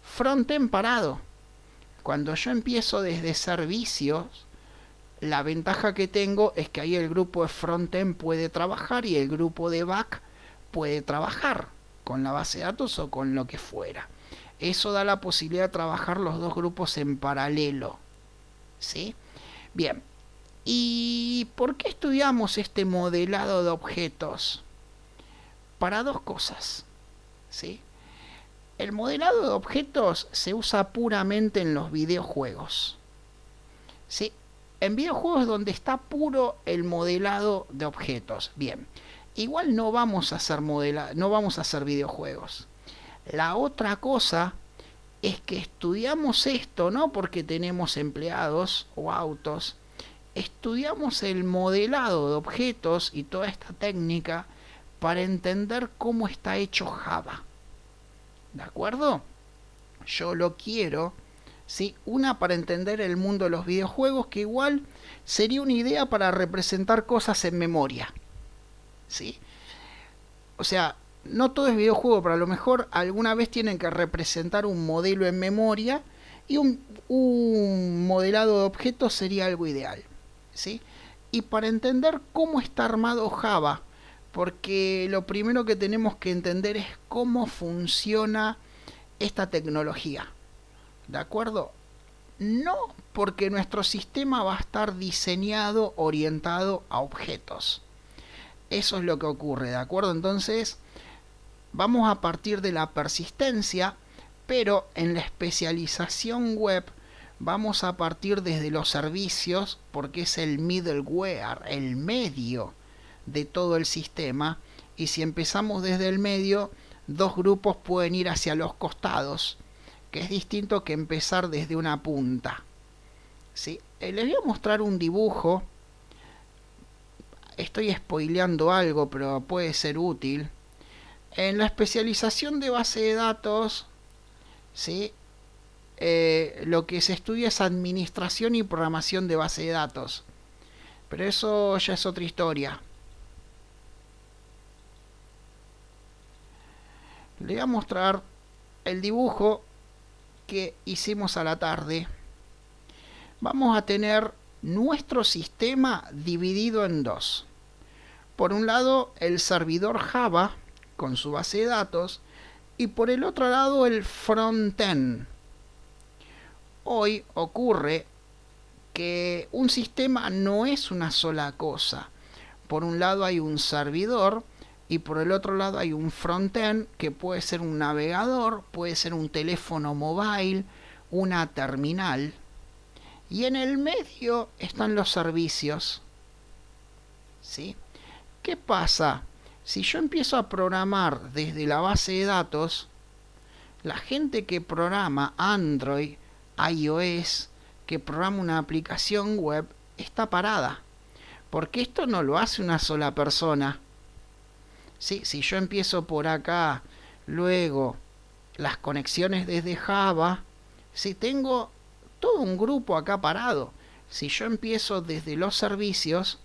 frontend parado. Cuando yo empiezo desde servicios, la ventaja que tengo es que ahí el grupo de frontend puede trabajar y el grupo de back puede trabajar con la base de datos o con lo que fuera. Eso da la posibilidad de trabajar los dos grupos en paralelo. ¿Sí? Bien. ¿Y por qué estudiamos este modelado de objetos? Para dos cosas. ¿Sí? El modelado de objetos se usa puramente en los videojuegos. ¿Sí? En videojuegos donde está puro el modelado de objetos. Bien. Igual no vamos a hacer videojuegos. La otra cosa es que estudiamos esto no porque tenemos empleados o autos. Estudiamos el modelado de objetos y toda esta técnica para entender cómo está hecho Java. ¿De acuerdo? Yo lo quiero, ¿sí? Una para entender el mundo de los videojuegos, que igual sería una idea para representar cosas en memoria. ¿Sí? O sea, no todo es videojuego, pero a lo mejor alguna vez tienen que representar un modelo en memoria y un modelado de objetos sería algo ideal. ¿Sí? Y para entender cómo está armado Java, porque lo primero que tenemos que entender es cómo funciona esta tecnología. ¿De acuerdo? No porque nuestro sistema va a estar diseñado, orientado a objetos. Eso es lo que ocurre, ¿de acuerdo? Entonces, vamos a partir de la persistencia, pero en la especialización web vamos a partir desde los servicios, porque es el middleware, el medio de todo el sistema. Y si empezamos desde el medio, dos grupos pueden ir hacia los costados, que es distinto que empezar desde una punta. ¿Sí? Les voy a mostrar un dibujo. Estoy spoileando algo, pero puede ser útil. En la especialización de base de datos, ¿sí? Lo que se estudia es administración y programación de base de datos. Pero eso ya es otra historia. Le voy a mostrar el dibujo que hicimos a la tarde. Vamos a tener nuestro sistema dividido en dos. Por un lado, el servidor Java con su base de datos y por el otro lado el frontend. Hoy ocurre que un sistema no es una sola cosa. Por un lado hay un servidor y por el otro lado hay un frontend que puede ser un navegador, puede ser un teléfono móvil, una terminal. Y en el medio están los servicios. ¿Sí? ¿Qué pasa? Si yo empiezo a programar desde la base de datos, la gente que programa Android, iOS, que programa una aplicación web, está parada. Porque esto no lo hace una sola persona. ¿Sí? Si yo empiezo por acá, luego las conexiones desde Java, si tengo todo un grupo acá parado. Si yo empiezo desde los servicios,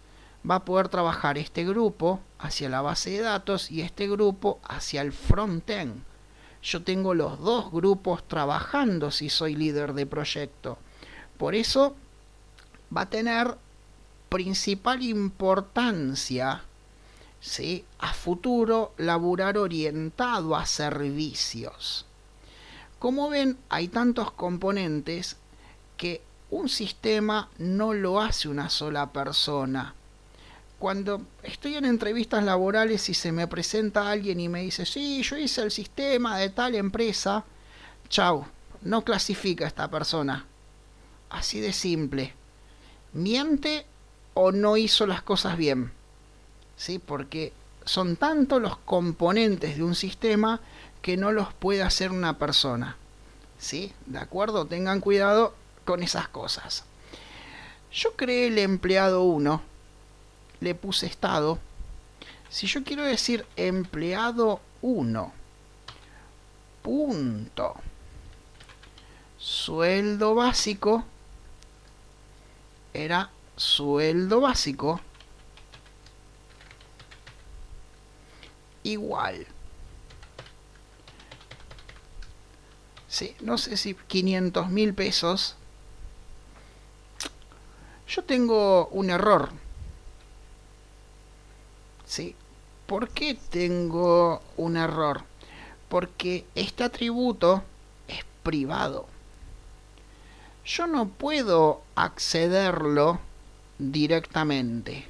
va a poder trabajar este grupo hacia la base de datos y este grupo hacia el frontend. Yo tengo los dos grupos trabajando si soy líder de proyecto. Por eso va a tener principal importancia, ¿sí?, a futuro laburar orientado a servicios. Como ven, hay tantos componentes que un sistema no lo hace una sola persona. Cuando estoy en entrevistas laborales y se me presenta alguien y me dice, sí, yo hice el sistema de tal empresa, chau, no clasifica a esta persona. Así de simple. Miente o no hizo las cosas bien. ¿Sí? Porque son tantos los componentes de un sistema que no los puede hacer una persona. ¿Sí? ¿De acuerdo? Tengan cuidado con esas cosas. Yo creé el empleado 1. Le puse estado. Si yo quiero decir empleado 1, punto, sueldo básico, era sueldo básico igual. Sí, no sé si 500.000 pesos. Yo tengo un error. ¿Sí? ¿Por qué tengo un error? Porque este atributo es privado. Yo no puedo accederlo directamente.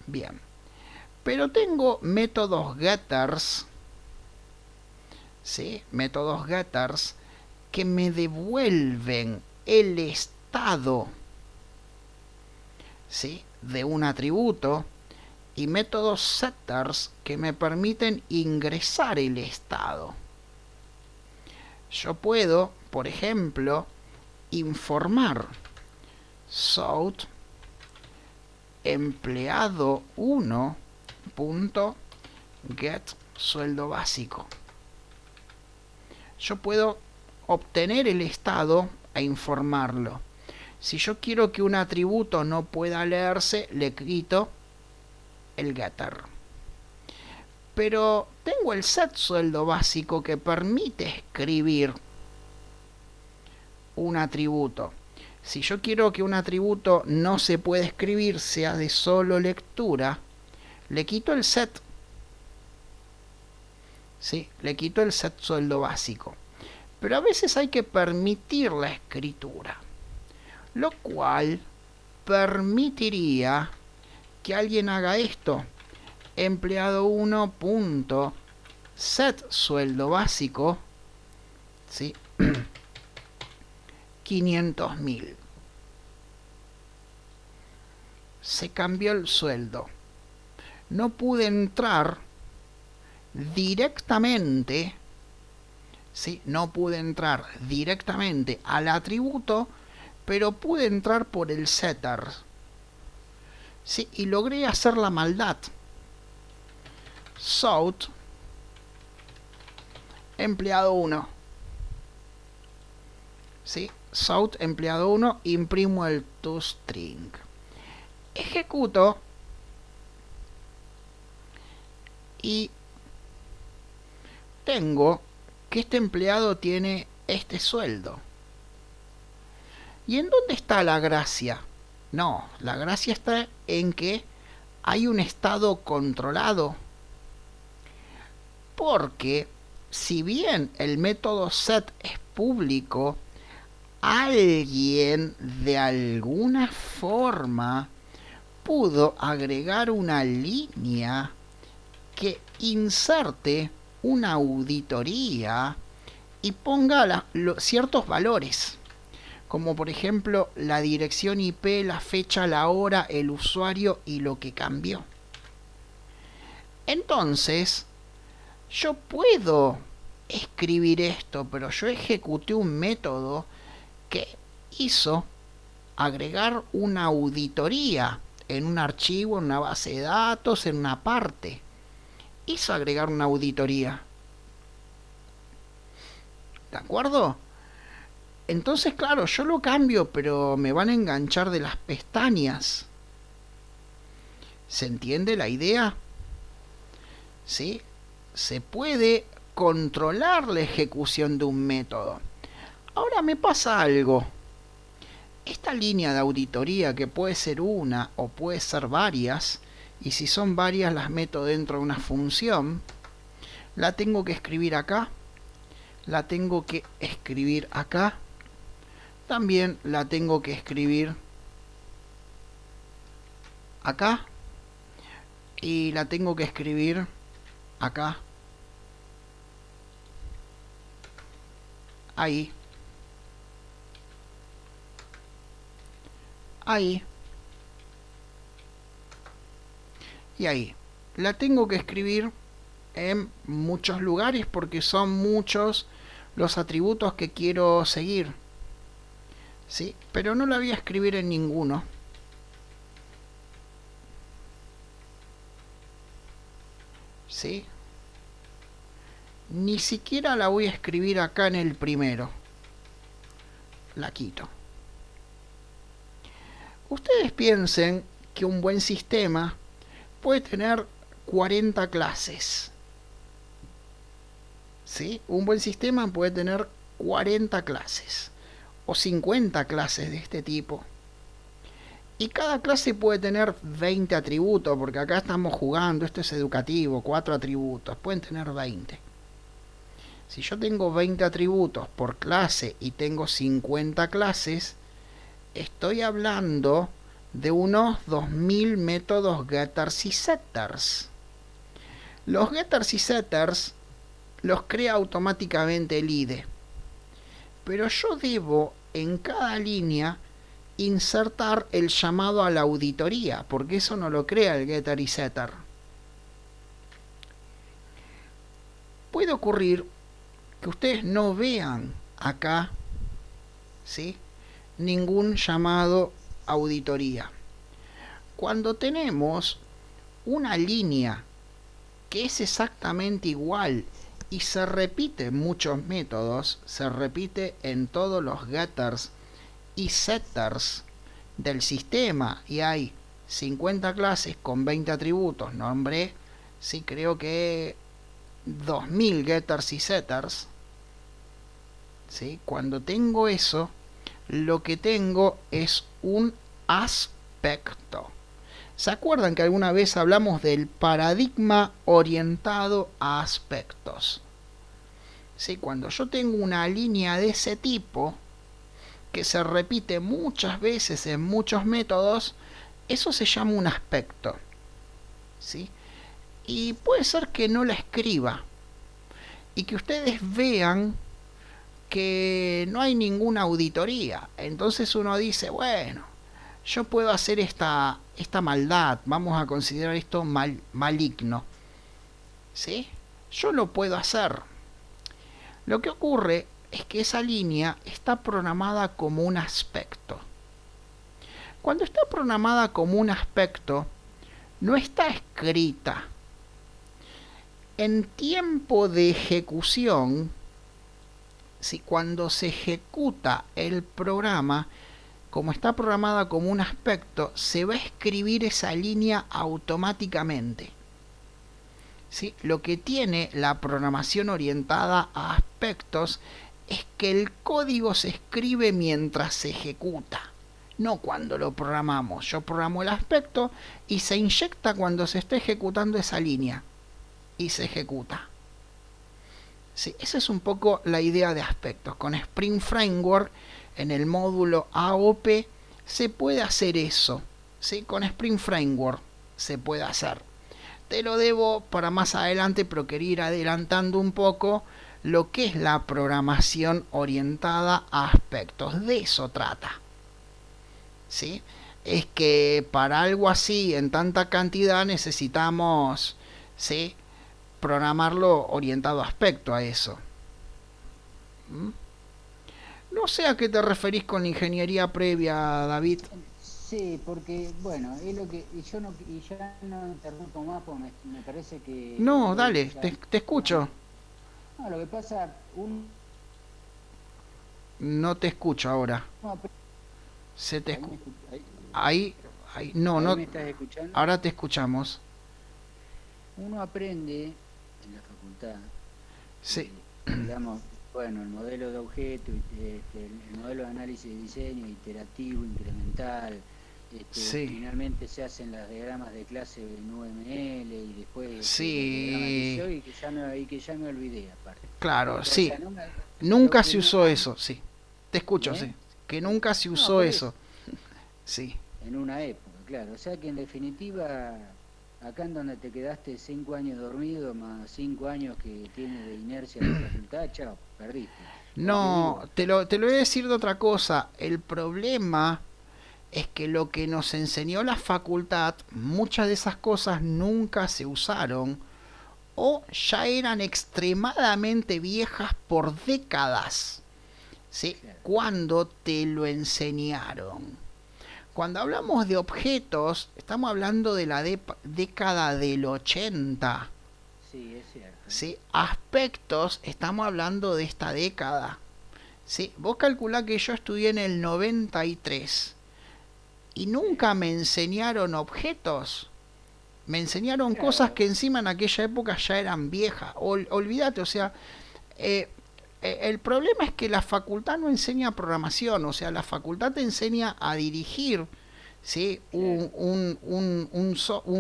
Bien. Pero tengo métodos getters. ¿Sí? Métodos getters que me devuelven el estado, ¿sí?, de un atributo, y métodos setters que me permiten ingresar el estado. Yo puedo, por ejemplo, informar south empleado 1 punto get sueldo básico. Yo puedo obtener el estado e informarlo. Si yo quiero que un atributo no pueda leerse, le quito el getter. Pero tengo el set sueldo básico que permite escribir un atributo. Si yo quiero que un atributo no se pueda escribir, sea de solo lectura, le quito el set. ¿Sí? Le quito el set sueldo básico. Pero a veces hay que permitir la escritura, lo cual permitiría que alguien haga esto. Empleado 1 punto set sueldo básico, ¿sí? 500.000. Se cambió el sueldo. No pude entrar directamente, ¿sí? No pude entrar directamente al atributo, pero pude entrar por el setter, ¿sí? Y logré hacer la maldad. South empleado 1, ¿sí? South empleado 1, imprimo el toString, ejecuto y tengo que este empleado tiene este sueldo. ¿Y en dónde está la gracia? No, la gracia está en que hay un estado controlado. Porque si bien el método set es público, alguien de alguna forma pudo agregar una línea que inserte una auditoría y ponga ciertos valores, como por ejemplo la dirección IP, la fecha, la hora, el usuario y lo que cambió. Entonces, yo puedo escribir esto, pero yo ejecuté un método que hizo agregar una auditoría en un archivo, en una base de datos, en una parte. Hizo agregar una auditoría. ¿De acuerdo? Entonces, claro, yo lo cambio, pero me van a enganchar de las pestañas. ¿Se entiende la idea? ¿Sí? Se puede controlar la ejecución de un método. Ahora me pasa algo. Esta línea de auditoría, que puede ser una o puede ser varias, y si son varias las meto dentro de una función, la tengo que escribir acá, la tengo que escribir acá, también la tengo que escribir acá, y la tengo que escribir acá, ahí, ahí y ahí. La tengo que escribir en muchos lugares porque son muchos los atributos que quiero seguir, ¿sí? Pero no la voy a escribir en ninguno. ¿Sí? Ni siquiera la voy a escribir acá en el primero. La quito. Ustedes piensen que un buen sistema puede tener 40 clases. ¿Sí? Un buen sistema puede tener 40 clases o 50 clases de este tipo. Y cada clase puede tener 20 atributos, porque acá estamos jugando, esto es educativo, 4 atributos, pueden tener 20. Si yo tengo 20 atributos por clase y tengo 50 clases, estoy hablando de unos 2000 métodos getters y setters. Los getters y setters los crea automáticamente el IDE, pero yo debo en cada línea insertar el llamado a la auditoría, porque eso no lo crea el getter y setter. Puede ocurrir que ustedes no vean acá, ¿sí?, ningún llamado auditoría. Cuando tenemos una línea que es exactamente igual y se repite en muchos métodos, se repite en todos los getters y setters del sistema, y hay 50 clases con 20 atributos, nombré, sí, creo que 2000 getters y setters, ¿sí? Cuando tengo eso, lo que tengo es un aspecto. ¿Se acuerdan que alguna vez hablamos del paradigma orientado a aspectos? ¿Sí? Cuando yo tengo una línea de ese tipo, que se repite muchas veces en muchos métodos, eso se llama un aspecto. ¿Sí? Y puede ser que no la escriba y que ustedes vean que no hay ninguna auditoría. Entonces uno dice, bueno, yo puedo hacer esta maldad, vamos a considerar esto maligno. ¿Sí? Yo lo puedo hacer. Lo que ocurre es que esa línea está programada como un aspecto. Cuando está programada como un aspecto, no está escrita. En tiempo de ejecución, si cuando se ejecuta el programa, como está programada como un aspecto, se va a escribir esa línea automáticamente. ¿Sí? Lo que tiene la programación orientada a aspectos es que el código se escribe mientras se ejecuta, no cuando lo programamos. Yo programo el aspecto y se inyecta cuando se está ejecutando esa línea y se ejecuta. Sí, esa es un poco la idea de aspectos. Con Spring Framework en el módulo AOP se puede hacer eso. ¿Sí? Con Spring Framework se puede hacer. Te lo debo para más adelante, pero quería ir adelantando un poco lo que es la programación orientada a aspectos. De eso trata. ¿Sí? Es que para algo así, en tanta cantidad, necesitamos, ¿sí?, programarlo orientado a aspecto a eso. ¿Mm? No sé a qué te referís con ingeniería previa, David. Sí, porque, bueno, es lo que. Y yo no, y ya no interrumpo más, porque me parece que. No, dale, te escucho. No, lo que pasa, No te escucho ahora. Se te ahí, no, ¿ahí no. me estás escuchando? Ahora te escuchamos. Uno aprende en la facultad, Sí. digamos, bueno, el modelo de objeto, el modelo de análisis de diseño, iterativo, incremental, Sí. finalmente se hacen los diagramas de clase en UML y después Sí. y que ya me olvidé aparte. Claro, O sí. sea, Nunca se usó eso, sí. Te escucho, ¿Eh? sí. Que nunca se No, usó por eso. Sí. En una época, claro. O sea que en definitiva, acá en donde te quedaste 5 años dormido, más 5 años que tienes de inercia en la facultad, chao, perdiste. No, te lo voy a decir de otra cosa. El problema es que lo que nos enseñó la facultad, muchas de esas cosas nunca se usaron o ya eran extremadamente viejas por décadas, ¿sí?, cuando te lo enseñaron. Cuando hablamos de objetos, estamos hablando de la década del 80. Sí, es cierto. ¿Sí? Aspectos, estamos hablando de esta década. ¿Sí? Vos calculá que yo estudié en el 93. y nunca me enseñaron objetos. Me enseñaron Claro. cosas que encima en aquella época ya eran viejas. Olvídate, o sea, el problema es que la facultad no enseña programación, o sea, la facultad te enseña a dirigir, ¿sí? Un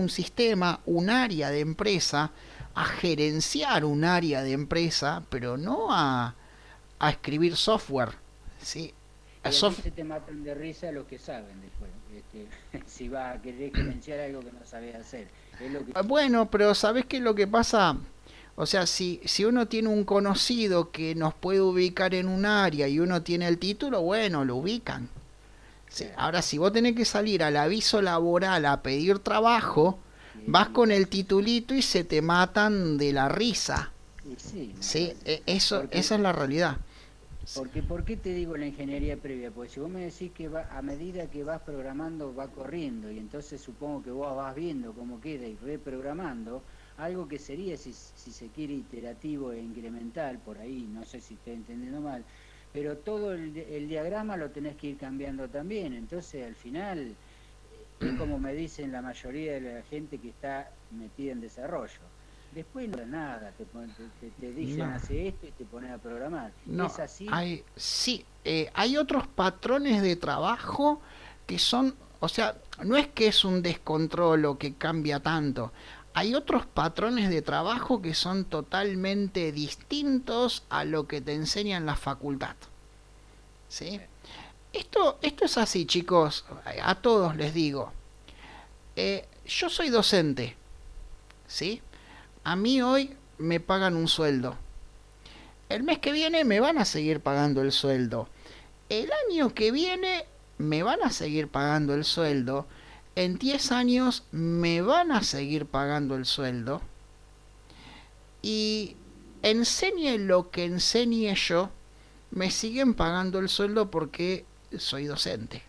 sistema, un área de empresa, a gerenciar un área de empresa, pero no a escribir software, ¿sí? Y aquí se te matan de risa los que saben después. Si vas a querer gerenciar algo que no sabes hacer. Es lo que... Bueno, pero ¿sabés qué es lo que pasa? O sea, si uno tiene un conocido que nos puede ubicar en un área y uno tiene el título, bueno, lo ubican. Sí, ahora, si vos tenés que salir al aviso laboral a pedir trabajo, vas con el titulito y se te matan de la risa. Sí, Sí, esa es la realidad. Porque, ¿por qué te digo la ingeniería previa? Pues si vos me decís que a medida que vas programando va corriendo, y entonces supongo que vos vas viendo cómo queda y reprogramando, algo que sería, si se quiere, iterativo e incremental, por ahí, no sé si estoy entendiendo mal, pero todo el diagrama lo tenés que ir cambiando también. Entonces al final es como me dicen la mayoría de la gente que está metida en desarrollo. Después no da nada, te dicen hace esto y te pones a programar. No, ¿Es así? Hay otros patrones de trabajo que son, o sea, no es que es un descontrol o que cambia tanto. Hay otros patrones de trabajo que son totalmente distintos a lo que te enseña en la facultad. ¿Sí? Esto es así, chicos, a todos les digo. Yo soy docente, ¿sí? A mí hoy me pagan un sueldo. El mes que viene me van a seguir pagando el sueldo. El año que viene me van a seguir pagando el sueldo. En 10 años me van a seguir pagando el sueldo. Y enseñe lo que enseñe yo, me siguen pagando el sueldo porque soy docente.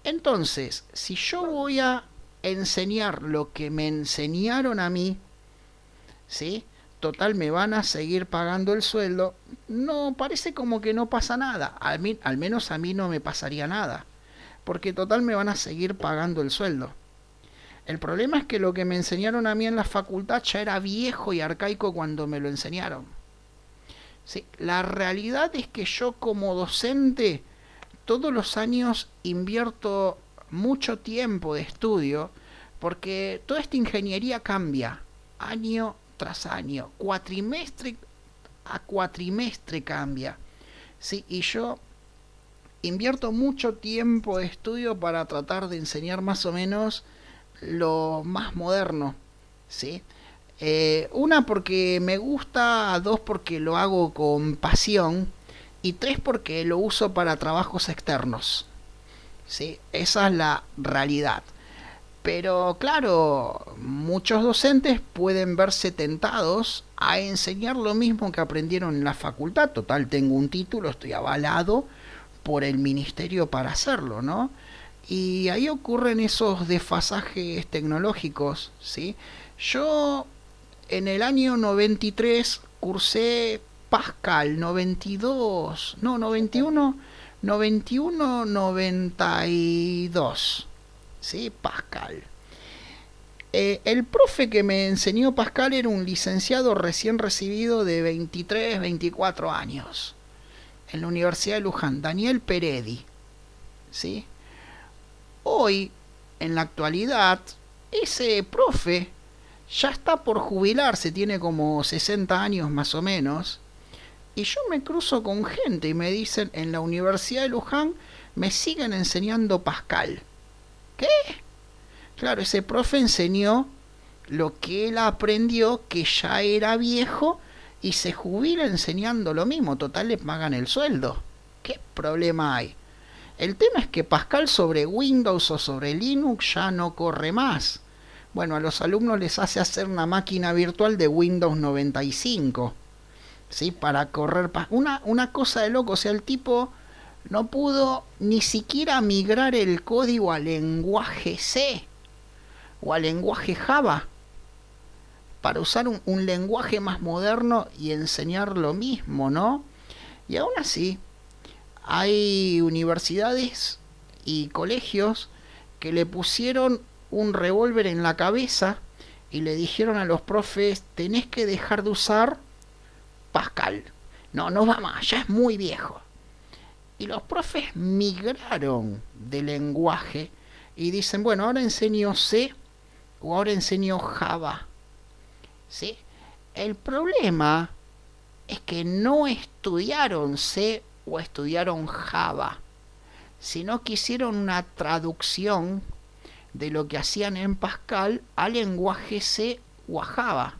Entonces, si yo voy a enseñar lo que me enseñaron a mí, ¿sí? Total, me van a seguir pagando el sueldo. No, parece como que no pasa nada. Al menos a mí no me pasaría nada. Porque total me van a seguir pagando el sueldo. El problema es que lo que me enseñaron a mí en la facultad ya era viejo y arcaico cuando me lo enseñaron. ¿Sí? La realidad es que yo como docente todos los años invierto mucho tiempo de estudio porque toda esta ingeniería cambia año tras año, cuatrimestre a cuatrimestre cambia, ¿sí? Y yo invierto mucho tiempo de estudio para tratar de enseñar más o menos lo más moderno, ¿sí? Una, porque me gusta, dos, porque lo hago con pasión, y tres, porque lo uso para trabajos externos, ¿sí? Esa es la realidad. Pero claro, muchos docentes pueden verse tentados a enseñar lo mismo que aprendieron en la facultad. Total, tengo un título, estoy avalado por el ministerio para hacerlo, ¿no? Y ahí ocurren esos desfasajes tecnológicos, ¿sí? Yo en el año 93 cursé Pascal, 92, no, 91, 91, 92. ¿Sí? Pascal. El profe que me enseñó Pascal era un licenciado recién recibido de 23, 24 años en la Universidad de Luján, Daniel Peredi. ¿Sí? Hoy, en la actualidad, ese profe ya está por jubilarse, tiene como 60 años más o menos, y yo me cruzo con gente y me dicen, en la Universidad de Luján me siguen enseñando Pascal. ¿Qué? Claro, ese profe enseñó lo que él aprendió, que ya era viejo, y se jubila enseñando lo mismo. Total, le pagan el sueldo. ¿Qué problema hay? El tema es que Pascal sobre Windows o sobre Linux ya no corre más. Bueno, a los alumnos les hace hacer una máquina virtual de Windows 95, ¿sí? Para correr una cosa de loco. O sea, el tipo no pudo ni siquiera migrar el código al lenguaje C o al lenguaje Java para usar un lenguaje más moderno y enseñar lo mismo, ¿no? Y aún así hay universidades y colegios que le pusieron un revólver en la cabeza y le dijeron a los profes, tenés que dejar de usar Pascal. No, no va más, ya es muy viejo. Y los profes migraron de lenguaje y dicen, bueno, ahora enseño C o ahora enseño Java. ¿Sí? El problema es que no estudiaron C o estudiaron Java, sino que hicieron una traducción de lo que hacían en Pascal al lenguaje C o a Java.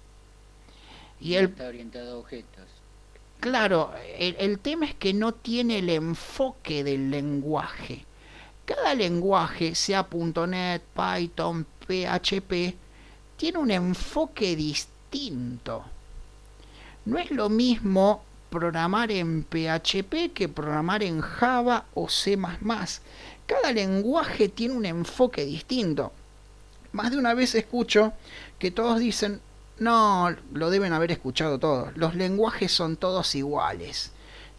Y está orientado a objetos. Claro, el tema es que no tiene el enfoque del lenguaje. Cada lenguaje, sea .NET, Python, PHP, tiene un enfoque distinto. No es lo mismo programar en PHP que programar en Java o C++. Cada lenguaje tiene un enfoque distinto. Más de una vez escucho que todos dicen, no, lo deben haber escuchado todos, los lenguajes son todos iguales.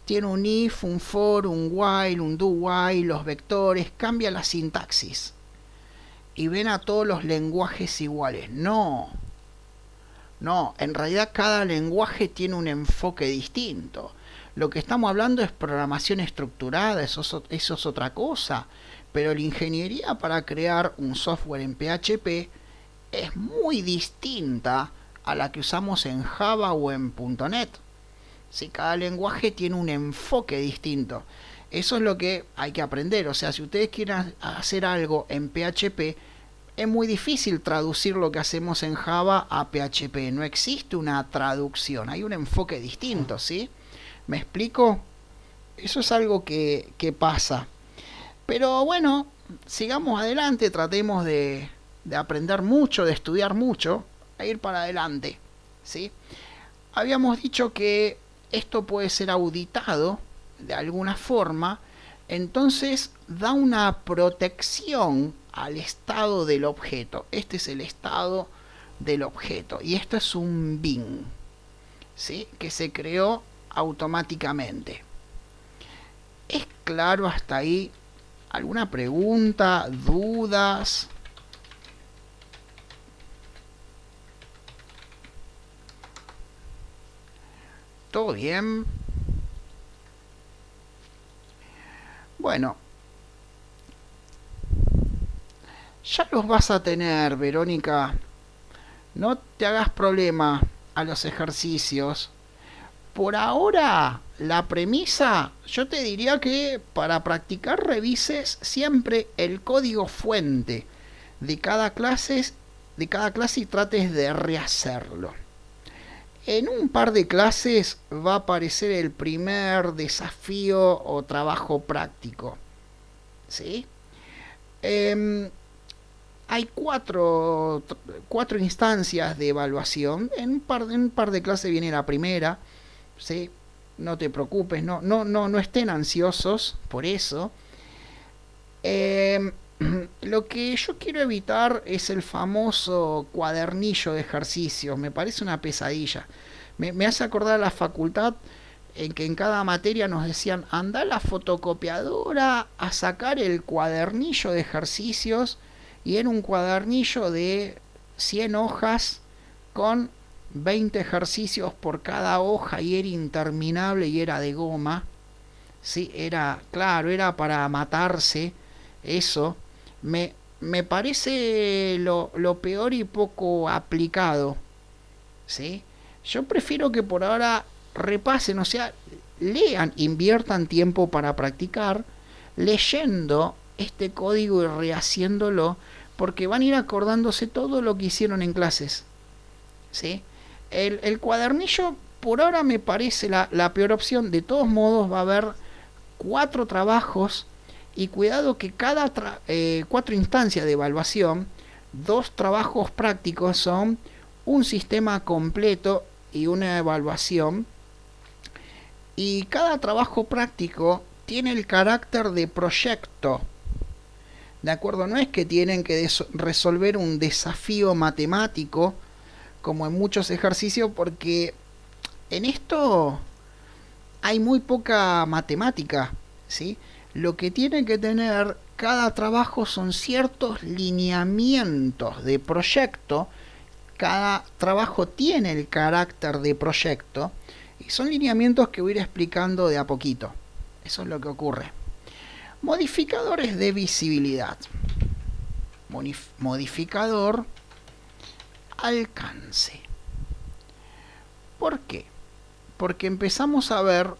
Tiene un if, un for, un while, un do while, los vectores, cambia la sintaxis. Y ven a todos los lenguajes iguales. No, en realidad cada lenguaje tiene un enfoque distinto. Lo que estamos hablando es programación estructurada, eso es otra cosa. Pero la ingeniería para crear un software en PHP es muy distinta a la que usamos en Java o en .NET. Si cada lenguaje tiene un enfoque distinto. Eso es lo que hay que aprender. O sea, si ustedes quieren hacer algo en PHP, es muy difícil traducir lo que hacemos en Java a PHP. No existe una traducción, hay un enfoque distinto, ¿sí? ¿Me explico? Eso es algo que pasa. Pero bueno, sigamos adelante, tratemos de aprender mucho, de estudiar mucho, a ir para adelante, ¿sí? Habíamos dicho que esto puede ser auditado de alguna forma, entonces da una protección al estado del objeto. Este es el estado del objeto y esto es un bin, ¿sí? Que se creó automáticamente. ¿Es claro hasta ahí? ¿Alguna pregunta? ¿Dudas? ¿Todo bien? Bueno, ya los vas a tener, Verónica. No te hagas problema a los ejercicios. Por ahora, la premisa, yo te diría que para practicar revises siempre el código fuente de cada clase y trates de rehacerlo. En un par de clases va a aparecer el primer desafío o trabajo práctico, ¿sí? Hay cuatro instancias de evaluación. En un par de clases viene la primera, ¿sí? No te preocupes, no estén ansiosos por eso. Lo que yo quiero evitar es el famoso cuadernillo de ejercicios. Me parece una pesadilla. Me hace acordar a la facultad en que en cada materia nos decían, anda a la fotocopiadora a sacar el cuadernillo de ejercicios, y era un cuadernillo de 100 hojas con 20 ejercicios por cada hoja y era interminable y era de goma. Sí, era para matarse eso. Me parece lo peor y poco aplicado, ¿sí? Yo prefiero que por ahora repasen, o sea, lean, inviertan tiempo para practicar, leyendo este código y rehaciéndolo, porque van a ir acordándose todo lo que hicieron en clases, ¿sí? El cuadernillo por ahora me parece la peor opción. De todos modos va a haber 4 trabajos. Y cuidado que cada 4 instancias de evaluación, 2 trabajos prácticos son un sistema completo y una evaluación. Y cada trabajo práctico tiene el carácter de proyecto. ¿De acuerdo? No es que tienen que resolver un desafío matemático como en muchos ejercicios, porque en esto hay muy poca matemática, ¿sí? Lo que tiene que tener cada trabajo son ciertos lineamientos de proyecto. Cada trabajo tiene el carácter de proyecto y son lineamientos que voy a ir explicando de a poquito. Eso es lo que ocurre. Modificadores de visibilidad. Modificador alcance. ¿Por qué? Porque empezamos a ver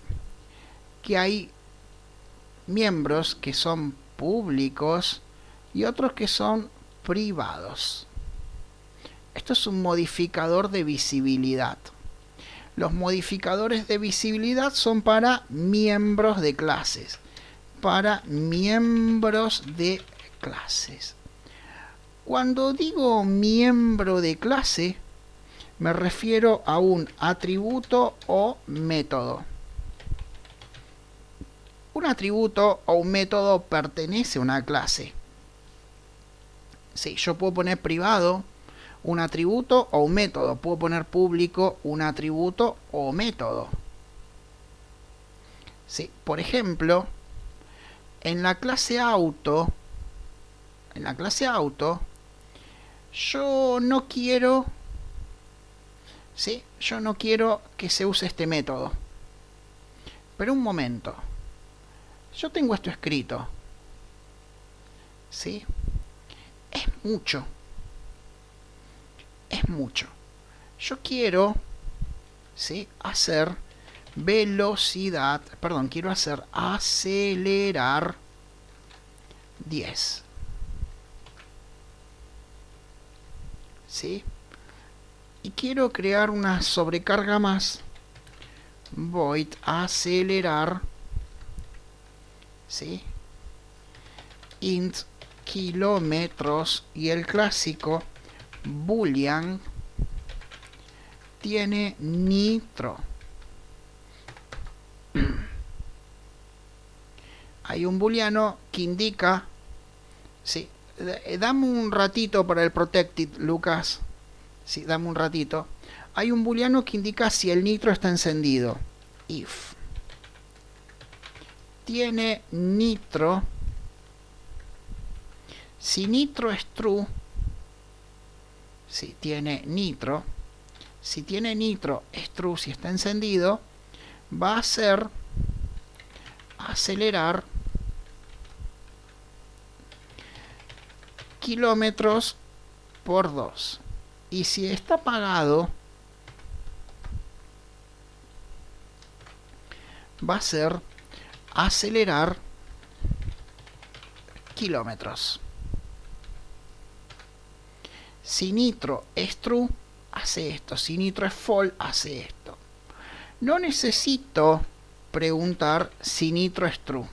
que hay miembros que son públicos y otros que son privados. Esto es un modificador de visibilidad. Los modificadores de visibilidad son para miembros de clases. Para miembros de clases. Cuando digo miembro de clase, me refiero a un atributo o método. Un atributo o un método pertenece a una clase. Sí, yo puedo poner privado un atributo o un método. Puedo poner público un atributo o método. Sí, por ejemplo, en la clase auto, yo no quiero, ¿sí? Yo no quiero que se use este método. Pero un momento. Yo tengo esto escrito. ¿Sí? Es mucho. Es mucho. Yo quiero, ¿sí?, hacer velocidad, perdón, quiero hacer acelerar 10. ¿Sí? Y quiero crear una sobrecarga más. Void acelerar, ¿sí?, int kilómetros, y el clásico boolean tiene nitro. Hay un booleano que indica, sí, dame un ratito para el protected, Lucas. Sí, dame un ratito. Hay un booleano que indica si el nitro está encendido. If tiene nitro, si nitro es true, si tiene nitro es true, si está encendido, va a hacer acelerar kilómetros por 2. Y si está apagado, va a ser acelerar kilómetros. Si nitro es true, hace esto. Si nitro es false, hace esto. No necesito preguntar si nitro es true.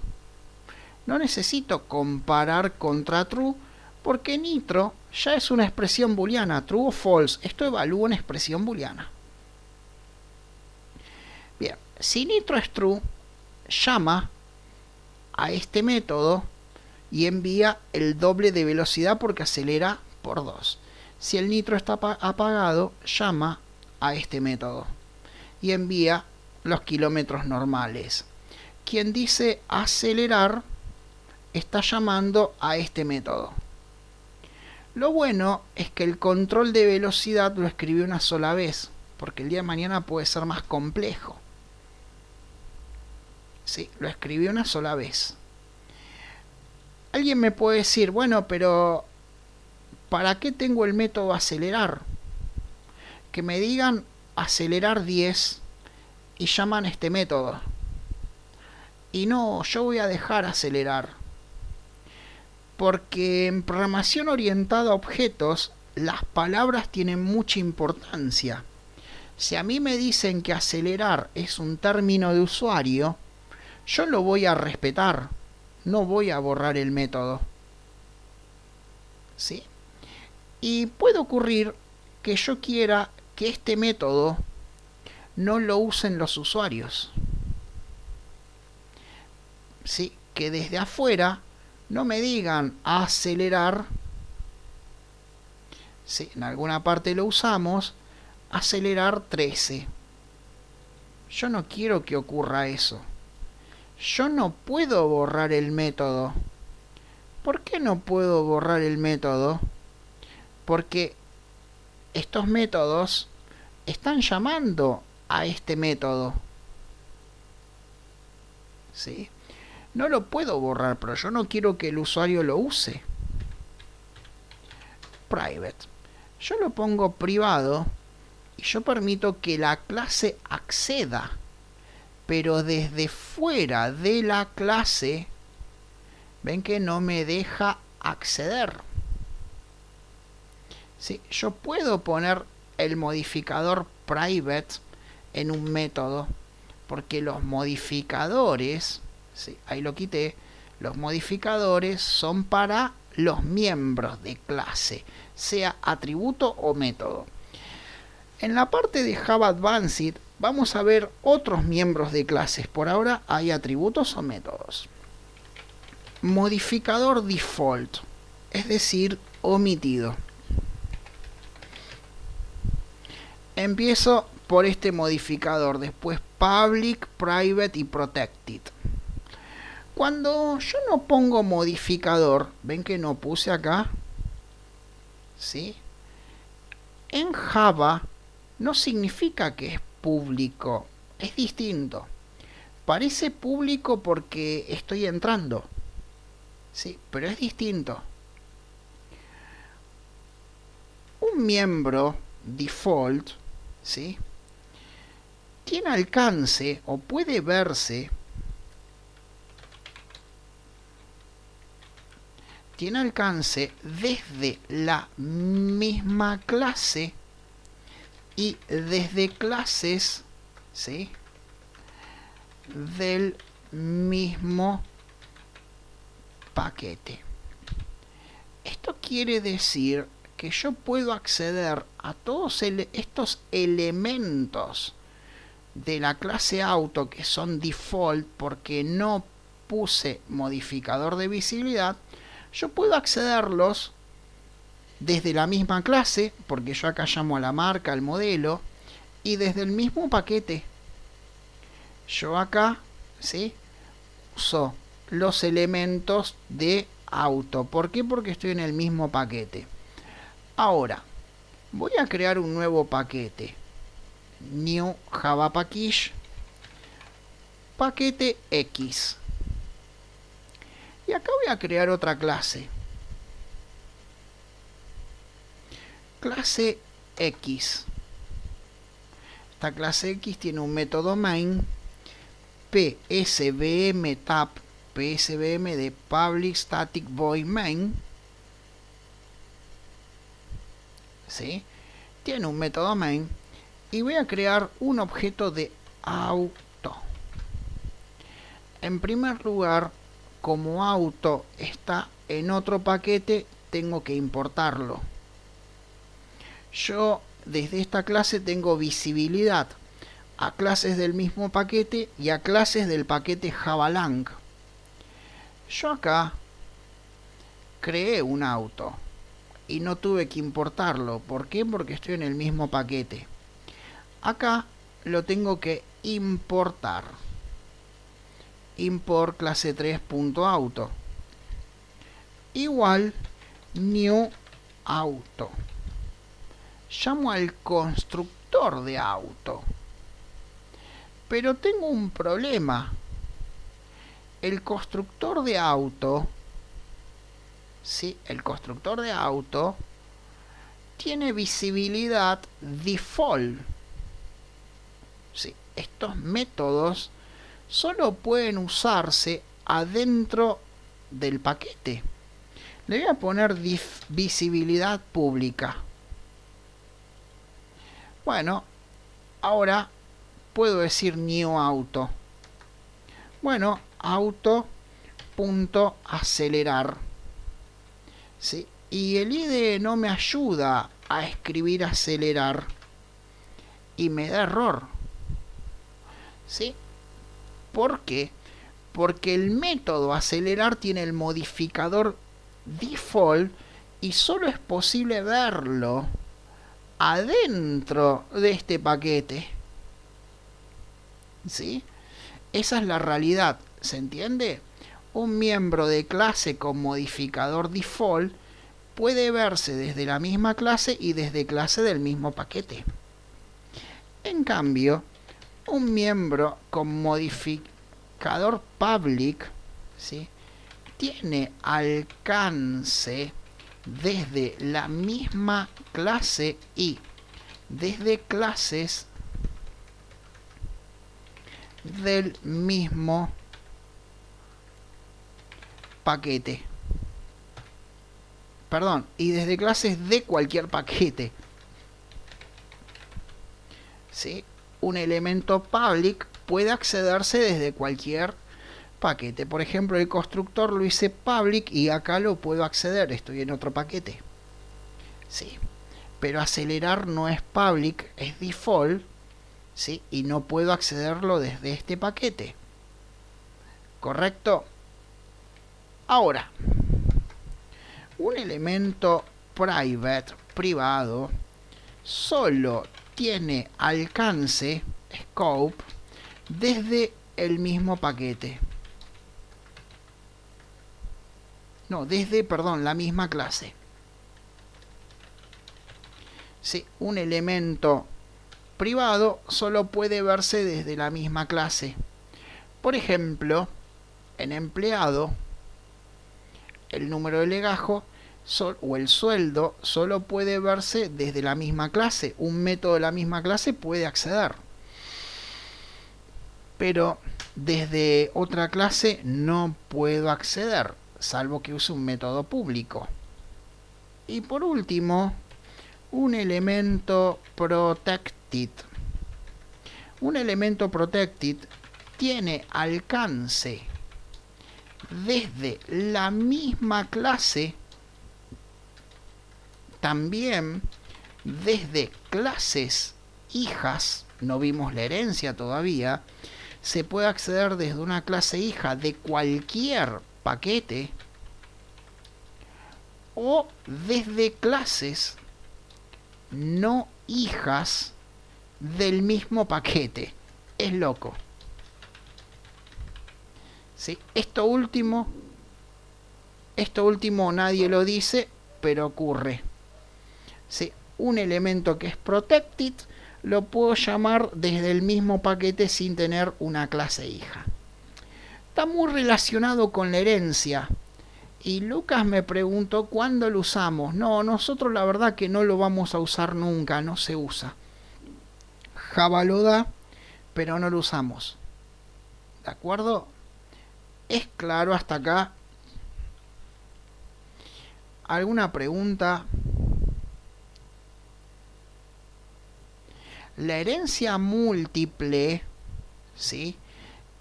No necesito comparar contra true, porque nitro ya es una expresión booleana, true o false. Esto evalúa una expresión booleana. Bien, si nitro es true, llama a este método y envía el doble de velocidad porque acelera por 2. Si el nitro está apagado, llama a este método y envía los kilómetros normales. Quien dice acelerar está llamando a este método. Lo bueno es que el control de velocidad lo escribí una sola vez, porque el día de mañana puede ser más complejo. Sí, lo escribí una sola vez. Alguien me puede decir, bueno, pero ¿para qué tengo el método acelerar? Que me digan acelerar 10 y llaman a este método. Y no, yo voy a dejar acelerar. Porque en programación orientada a objetos, las palabras tienen mucha importancia. Si a mí me dicen que acelerar es un término de usuario, yo lo voy a respetar. No voy a borrar el método. ¿Sí? Y puede ocurrir que yo quiera que este método no lo usen los usuarios. ¿Sí? Que desde afuera no me digan acelerar. Sí, en alguna parte lo usamos. Acelerar 13. Yo no quiero que ocurra eso. Yo no puedo borrar el método, ¿Por qué no puedo borrar el método? Porque estos métodos están llamando a este método. ¿Sí? No lo puedo borrar, pero yo no quiero que el usuario lo use. Private. Yo lo pongo privado y yo permito que la clase acceda. Pero desde fuera de la clase, ven que no me deja acceder. ¿Sí? Yo puedo poner el modificador private en un método, porque los modificadores, ¿sí? Ahí lo quité, los modificadores son para los miembros de clase, sea atributo o método. En la parte de Java Advanced vamos a ver otros miembros de clases. Por ahora hay atributos o métodos. Modificador default, es decir, omitido. Empiezo por este modificador, después public, private y protected. Cuando yo no pongo modificador, ven que no puse acá, ¿sí? En Java no significa que es público, es distinto. Parece público porque estoy entrando, ¿sí? Pero es distinto. Un miembro default, ¿sí? Tiene alcance o puede verse, tiene alcance desde la misma clase y desde clases, ¿sí? Del mismo paquete. Esto quiere decir que yo puedo acceder a todos estos elementos de la clase auto que son default porque no puse modificador de visibilidad. Yo puedo accederlos desde la misma clase, porque yo acá llamo a la marca, al modelo, y desde el mismo paquete. Yo acá, ¿sí? Uso los elementos de auto. ¿Por qué? Porque estoy en el mismo paquete. Ahora, voy a crear un nuevo paquete. New Java Package, paquete X. Y acá voy a crear otra clase. Clase X. Esta clase X tiene un método main psvm tab psvm de public static void main. ¿Sí? Tiene un método main y voy a crear un objeto de auto. En primer lugar, como auto está en otro paquete, tengo que importarlo. Yo desde esta clase tengo visibilidad a clases del mismo paquete y a clases del paquete javalang. Yo acá creé un auto y no tuve que importarlo. ¿Por qué? Porque estoy en el mismo paquete. Acá lo tengo que importar. Import clase 3.auto igual new auto. Llamo al constructor de auto, pero tengo un problema. El constructor de auto, ¿sí? El constructor de auto tiene visibilidad default. ¿Sí? Estos métodos solo pueden usarse adentro del paquete. Le voy a poner visibilidad pública. Bueno, ahora puedo decir new auto. Bueno, auto.acelerar. ¿Sí? Y el IDE no me ayuda a escribir acelerar y me da error. ¿Sí? ¿Por qué? Porque el método acelerar tiene el modificador default y solo es posible verlo adentro de este paquete. ¿Sí? Esa es la realidad, ¿se entiende? un miembro de clase con modificador default puede verse desde la misma clase y desde clase del mismo paquete. En cambio, un miembro con modificador public, ¿sí?, tiene alcance desde la misma clase y desde clases del mismo paquete. Perdón, y desde clases de cualquier paquete. ¿Sí? Un elemento public puede accederse desde cualquier paquete. Por ejemplo, el constructor lo hice public y acá lo puedo acceder, estoy en otro paquete. Sí. Pero acelerar no es public, es default, ¿sí? Y no puedo accederlo desde este paquete. ¿Correcto? Ahora, un elemento private, privado, solo tiene alcance, scope, desde el mismo paquete. No, desde, perdón, la misma clase. Sí, un elemento privado solo puede verse desde la misma clase. Por ejemplo, en empleado, el número de legajo o el sueldo solo puede verse desde la misma clase. Un método de la misma clase puede acceder, pero desde otra clase no puedo acceder, salvo que use un método público. Y por último, un elemento protected. Un elemento protected tiene alcance desde la misma clase, también desde clases hijas, no vimos la herencia todavía, se puede acceder desde una clase hija de cualquier paquete o desde clases no hijas del mismo paquete. Es loco. ¿Sí? Esto último nadie lo dice, pero ocurre. ¿Sí? Un elemento que es protected lo puedo llamar desde el mismo paquete sin tener una clase hija. Está muy relacionado con la herencia. Y Lucas me preguntó cuándo lo usamos. No, nosotros la verdad que no lo vamos a usar nunca, no se usa. Java lo da, pero no lo usamos. ¿De acuerdo? ¿Es claro hasta acá? ¿Alguna pregunta? La herencia múltiple, ¿sí?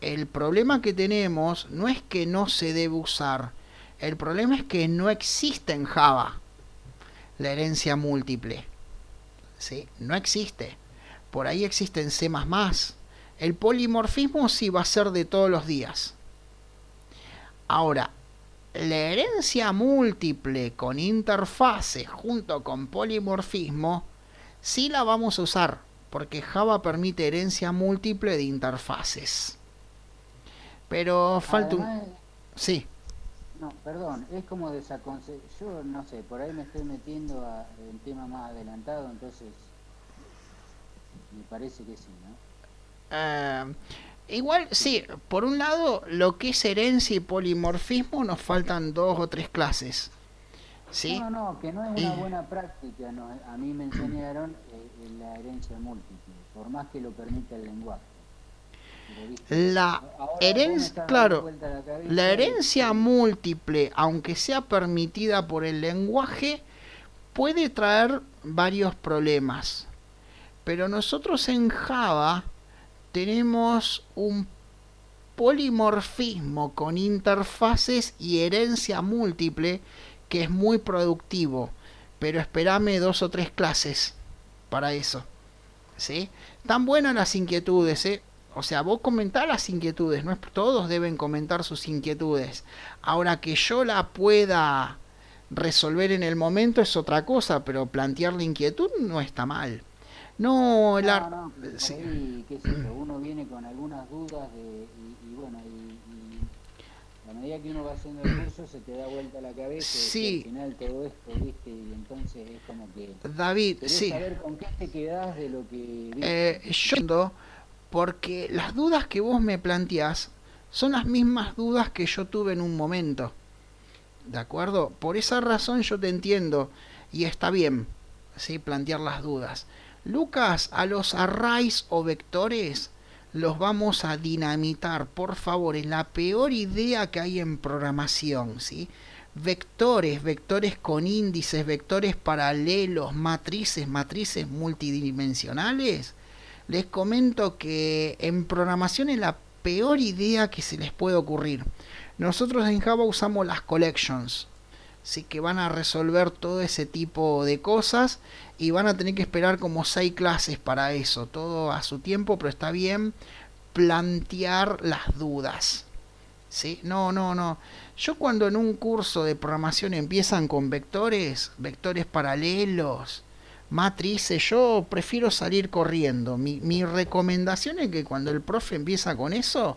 El problema que tenemos no es que no se debe usar. El problema es que no existe en Java la herencia múltiple. ¿Sí? No existe. Por ahí existe en C++. El polimorfismo sí va a ser de todos los días. Ahora, la herencia múltiple con interfase junto con polimorfismo sí la vamos a usar, porque Java permite herencia múltiple de interfaces. Pero falta un... Sí. No, perdón, es como desaconsejable. Yo no sé, por ahí me estoy metiendo en tema más adelantado, entonces me parece que sí, ¿no? Igual, sí, por un lado, lo que es herencia y polimorfismo nos faltan 2 o 3 clases. ¿Sí? No, que no es una buena práctica. No, a mí me enseñaron la herencia múltiple, por más que lo permita el lenguaje. La herencia, claro, la herencia múltiple, aunque sea permitida por el lenguaje, puede traer varios problemas. Pero nosotros en Java tenemos un polimorfismo con interfaces y herencia múltiple que es muy productivo. Pero espérame 2 o 3 clases para eso. ¿Sí? Tan buenas las inquietudes, ¿eh? O sea, vos comentá las inquietudes, no es, todos deben comentar sus inquietudes. Ahora, que yo la pueda resolver en el momento es otra cosa, pero plantear la inquietud no está mal. No, sí. Ahí, qué sé yo, uno viene con algunas dudas y bueno, A medida que uno va haciendo el curso se te da vuelta la cabeza y Sí, al final todo esto, ¿viste? Y entonces es como que David, querés sí. saber con qué te quedás de lo que viste. Yo entiendo, porque las dudas que vos me planteás son las mismas dudas que yo tuve en un momento. ¿De acuerdo? Por esa razón yo te entiendo y está bien, ¿sí? Plantear las dudas. Lucas, a los arrays o vectores los vamos a dinamitar, por favor, es la peor idea que hay en programación, ¿sí? Vectores, vectores con índices, vectores paralelos, matrices, matrices multidimensionales. Les comento que en programación es la peor idea que se les puede ocurrir. Nosotros en Java usamos las collections, así que van a resolver todo ese tipo de cosas y van a tener que esperar como 6 clases para eso, todo a su tiempo, pero está bien plantear las dudas. ¿Sí? No. Yo cuando en un curso de programación empiezan con vectores, vectores paralelos, matrices, yo prefiero salir corriendo. Mi recomendación es que cuando el profe empieza con eso,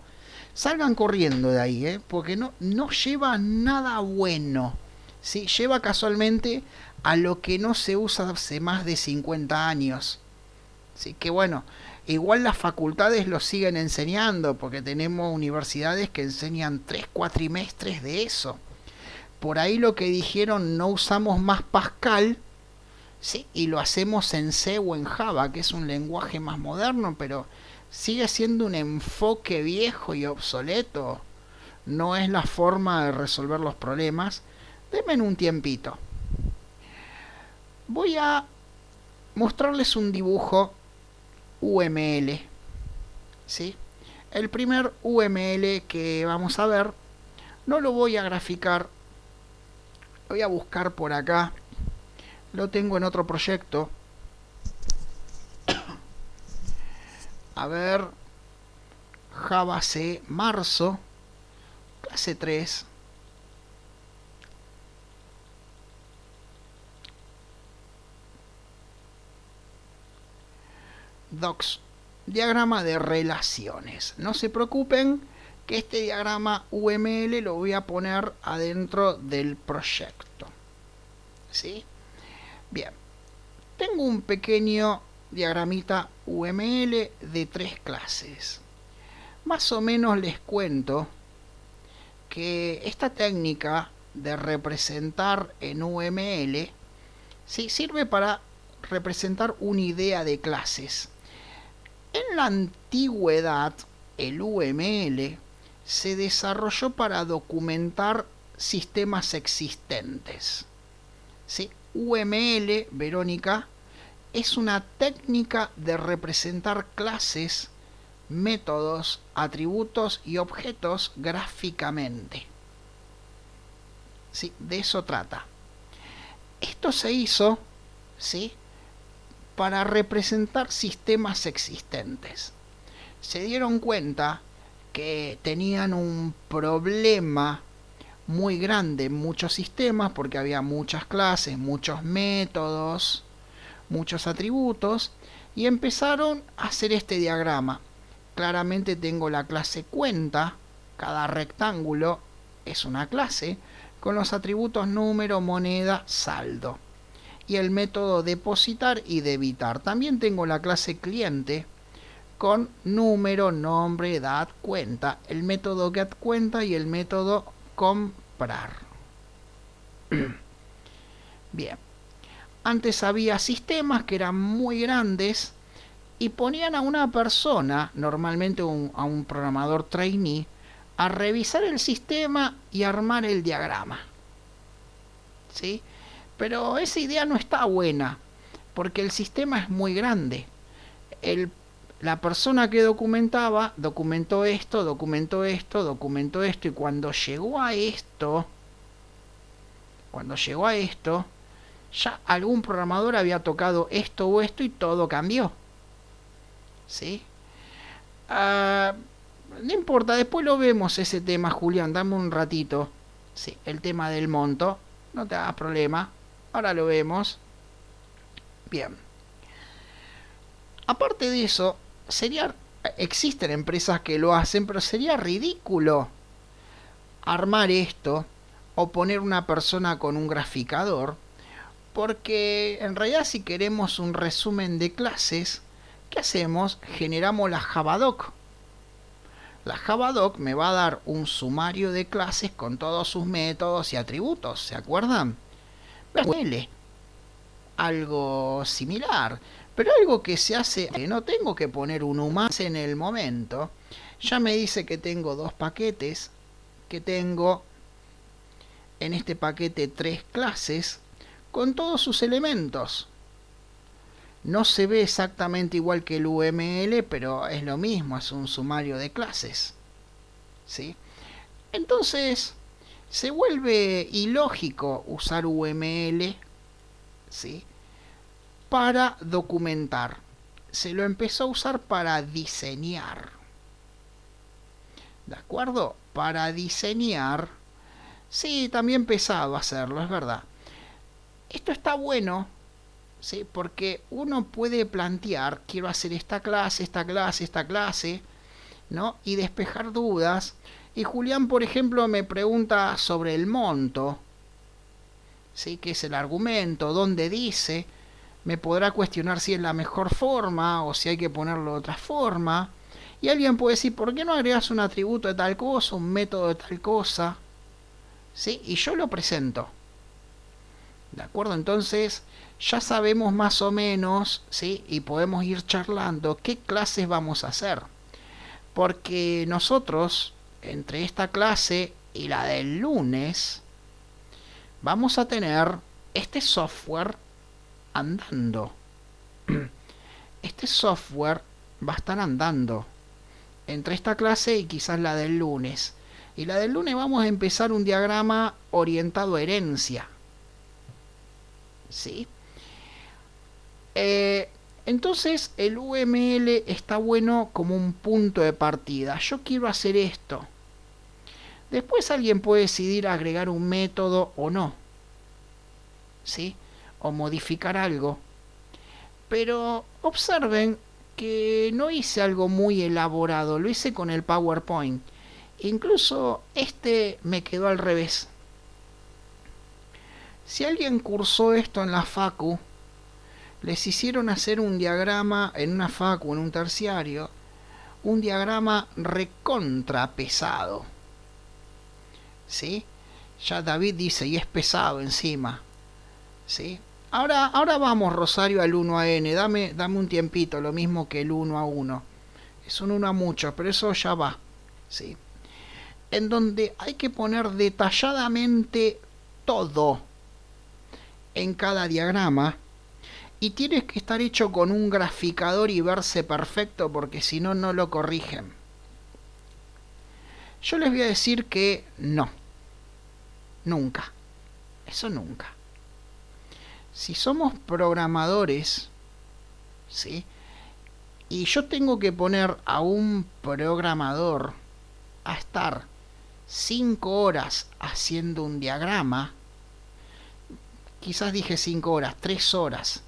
salgan corriendo de ahí, porque no lleva nada bueno. ¿Sí? Lleva casualmente a lo que no se usa hace más de 50 años. Así que bueno, igual las facultades lo siguen enseñando, porque tenemos universidades que enseñan 3 cuatrimestres de eso. Por ahí lo que dijeron, no usamos más Pascal, ¿sí? Y lo hacemos en C o en Java, que es un lenguaje más moderno, pero sigue siendo un enfoque viejo y obsoleto. No es la forma de resolver los problemas. Denme un tiempito. Voy a mostrarles un dibujo UML, ¿sí? El primer UML que vamos a ver, no lo voy a graficar, lo voy a buscar por acá, lo tengo en otro proyecto. A ver, Java C, marzo, clase 3. Docs, diagrama de relaciones. No se preocupen que este diagrama UML lo voy a poner adentro del proyecto. ¿Sí? Bien. Tengo un pequeño diagramita UML de 3 clases. Más o menos les cuento que esta técnica de representar en UML, ¿sí?, sirve para representar una idea de clases. En la antigüedad, el UML se desarrolló para documentar sistemas existentes. ¿Sí? UML, Verónica, es una técnica de representar clases, métodos, atributos y objetos gráficamente. ¿Sí? De eso trata. Esto se hizo, ¿sí?, para representar sistemas existentes. Se dieron cuenta que tenían un problema muy grande en muchos sistemas porque había muchas clases, muchos métodos, muchos atributos, y empezaron a hacer este diagrama. Claramente tengo la clase cuenta, cada rectángulo es una clase, con los atributos número, moneda, saldo. Y el método depositar y debitar. También tengo la clase cliente con número, nombre, edad, cuenta, el método get cuenta y el método comprar. Bien. Antes había sistemas que eran muy grandes y ponían a una persona, normalmente a un programador trainee, a revisar el sistema y armar el diagrama. ¿Sí? Pero esa idea no está buena, porque el sistema es muy grande. La persona que documentaba, documentó esto, y cuando llegó a esto, ya algún programador había tocado esto o esto y todo cambió. ¿Sí? No importa, después lo vemos ese tema, Julián, dame un ratito. Sí, el tema del monto, no te hagas problema. Ahora lo vemos. Bien. Aparte de eso, existen empresas que lo hacen, pero sería ridículo armar esto o poner una persona con un graficador, porque en realidad si queremos un resumen de clases, ¿qué hacemos? Generamos la Javadoc. La Javadoc me va a dar un sumario de clases con todos sus métodos y atributos, ¿se acuerdan? Huele algo similar, pero algo que se hace, que no tengo que poner un humano en el momento. Ya me dice que tengo 2 paquetes, que tengo en este paquete 3 clases con todos sus elementos. No se ve exactamente igual que el UML, pero es lo mismo, es un sumario de clases, ¿sí? Entonces, se vuelve ilógico usar UML, ¿sí?, para documentar. Se lo empezó a usar para diseñar. ¿De acuerdo? Para diseñar. Sí, también pesado hacerlo, es verdad. Esto está bueno, ¿sí?, porque uno puede plantear, quiero hacer esta clase, ¿no?, y despejar dudas. Y Julián, por ejemplo, me pregunta sobre el monto, ¿sí?, qué es el argumento, dónde dice. Me podrá cuestionar si es la mejor forma o si hay que ponerlo de otra forma. Y alguien puede decir, ¿por qué no agregas un atributo de tal cosa, un método de tal cosa? ¿Sí? Y yo lo presento. ¿De acuerdo? Entonces ya sabemos más o menos, ¿sí?, y podemos ir charlando qué clases vamos a hacer. Porque nosotros, entre esta clase y la del lunes, vamos a tener este software andando. Este software va a estar andando entre esta clase y quizás la del lunes. Y la del lunes vamos a empezar un diagrama orientado a herencia, ¿sí? Entonces el UML está bueno como un punto de partida. Yo quiero hacer esto. Después alguien puede decidir agregar un método o no, ¿sí?, o modificar algo. Pero observen que no hice algo muy elaborado, lo hice con el PowerPoint. Incluso este me quedó al revés. Si alguien cursó esto en la facu, les hicieron hacer un diagrama en una facu, en un terciario, un diagrama recontra pesado, ¿sí? Ya David dice, y es pesado encima, ¿sí? Ahora vamos, Rosario, al 1 a n. Dame un tiempito, lo mismo que el 1 a 1. Es un 1 a mucho, pero eso ya va, ¿sí? En donde hay que poner detalladamente todo en cada diagrama. Y tiene que estar hecho con un graficador y verse perfecto, porque si no, no lo corrigen. Yo les voy a decir que no. Nunca. Eso nunca. Si somos programadores, ¿sí?, y yo tengo que poner a un programador a estar 5 horas haciendo un diagrama, quizás dije 5 horas, 3 horas,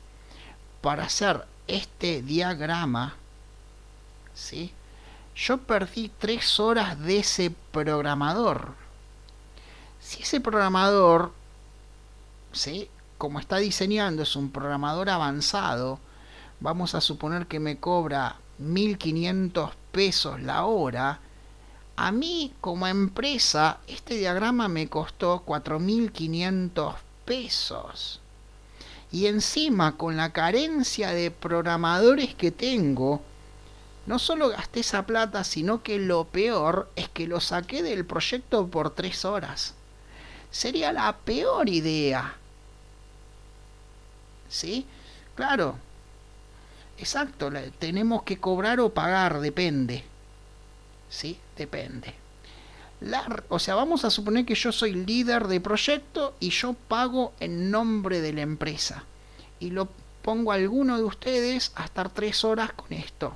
para hacer este diagrama, ¿sí?, yo perdí 3 horas de ese programador. Si ese programador, ¿sí?, como está diseñando, es un programador avanzado, vamos a suponer que me cobra 1.500 pesos la hora, a mí como empresa este diagrama me costó 4.500 pesos. Y encima, con la carencia de programadores que tengo, no solo gasté esa plata, sino que lo peor es que lo saqué del proyecto por 3 horas. Sería la peor idea, ¿sí? Claro, exacto, tenemos que cobrar o pagar, depende, ¿sí? Depende. O sea, vamos a suponer que yo soy líder de proyecto y yo pago en nombre de la empresa. Y lo pongo a alguno de ustedes a estar 3 horas con esto.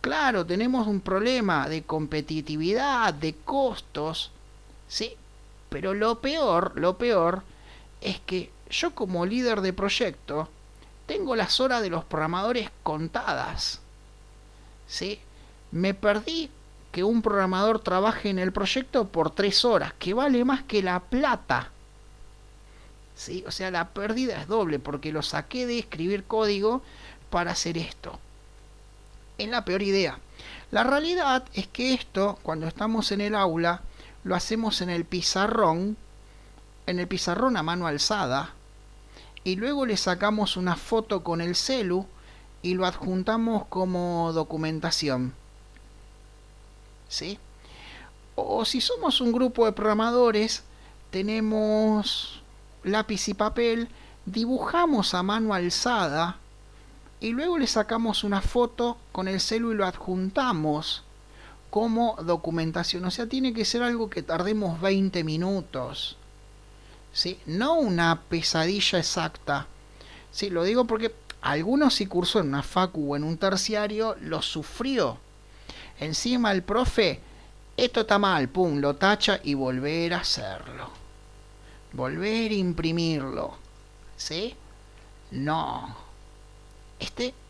Claro, tenemos un problema de competitividad, de costos, ¿sí? Pero lo peor es que yo como líder de proyecto tengo las horas de los programadores contadas, ¿sí? Me perdí que un programador trabaje en el proyecto por 3 horas, que vale más que la plata. ¿Sí? O sea, la pérdida es doble, porque lo saqué de escribir código para hacer esto. Es la peor idea. La realidad es que esto, cuando estamos en el aula, lo hacemos en el pizarrón a mano alzada, y luego le sacamos una foto con el celu y lo adjuntamos como documentación. ¿Sí? O si somos un grupo de programadores, tenemos lápiz y papel, dibujamos a mano alzada y luego le sacamos una foto con el celu y lo adjuntamos como documentación. O sea, tiene que ser algo que tardemos 20 minutos. ¿Sí? No una pesadilla exacta. ¿Sí? Lo digo porque algunos, si cursó en una facu o en un terciario, lo sufrió. Encima el profe, esto está mal, pum, lo tacha y volver a hacerlo. Volver a imprimirlo. ¿Sí? No.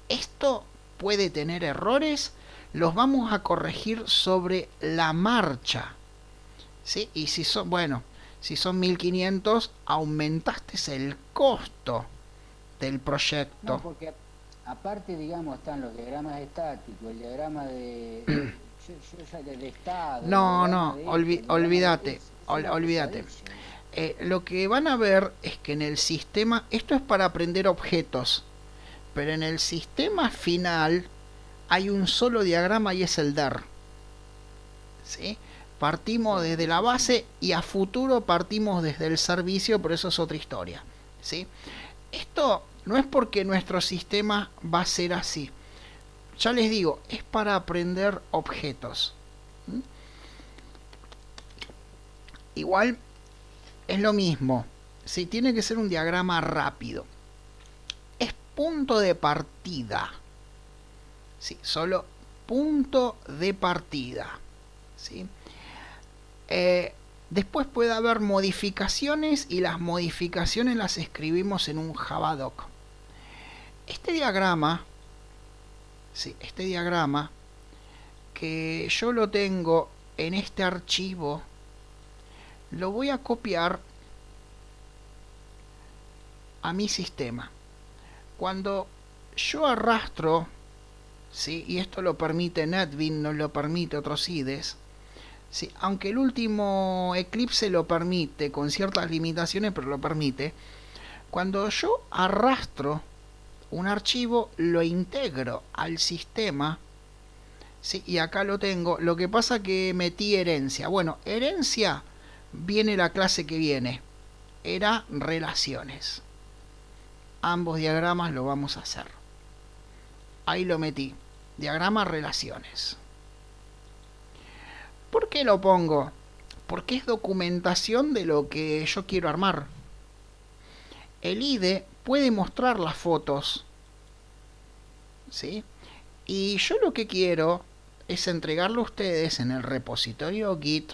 Esto puede tener errores, los vamos a corregir sobre la marcha. ¿Sí? Y si son, bueno, si son 1500, aumentaste el costo del proyecto. No, porque aparte, digamos, están los diagramas estáticos, el diagrama de estado. No, olvídate. Lo que van a ver es que en el sistema, esto es para aprender objetos, pero en el sistema final hay un solo diagrama y es el DER. ¿Sí? Partimos desde la base y a futuro partimos desde el servicio, pero eso es otra historia. ¿Sí? Esto no es porque nuestro sistema va a ser así. Ya les digo, es para aprender objetos. ¿Mm? Igual es lo mismo. ¿Sí? Tiene que ser un diagrama rápido. Es punto de partida. ¿Sí? Solo punto de partida. ¿Sí? Después puede haber modificaciones y las modificaciones las escribimos en un Javadoc. Este diagrama, sí, que yo lo tengo en este archivo, lo voy a copiar a mi sistema. Cuando yo arrastro, ¿sí? Y esto lo permite NetBeans, no lo permite otros IDEs. Sí, aunque el último Eclipse lo permite, con ciertas limitaciones, pero lo permite. Cuando yo arrastro un archivo, lo integro al sistema. Sí, y acá lo tengo. Lo que pasa que metí herencia. Bueno, herencia viene la clase que viene. Era relaciones. Ambos diagramas lo vamos a hacer. Ahí lo metí. Diagrama relaciones. ¿Por qué lo pongo? Porque es documentación de lo que yo quiero armar. El IDE puede mostrar las fotos. ¿Sí? Y yo lo que quiero es entregarle a ustedes en el repositorio Git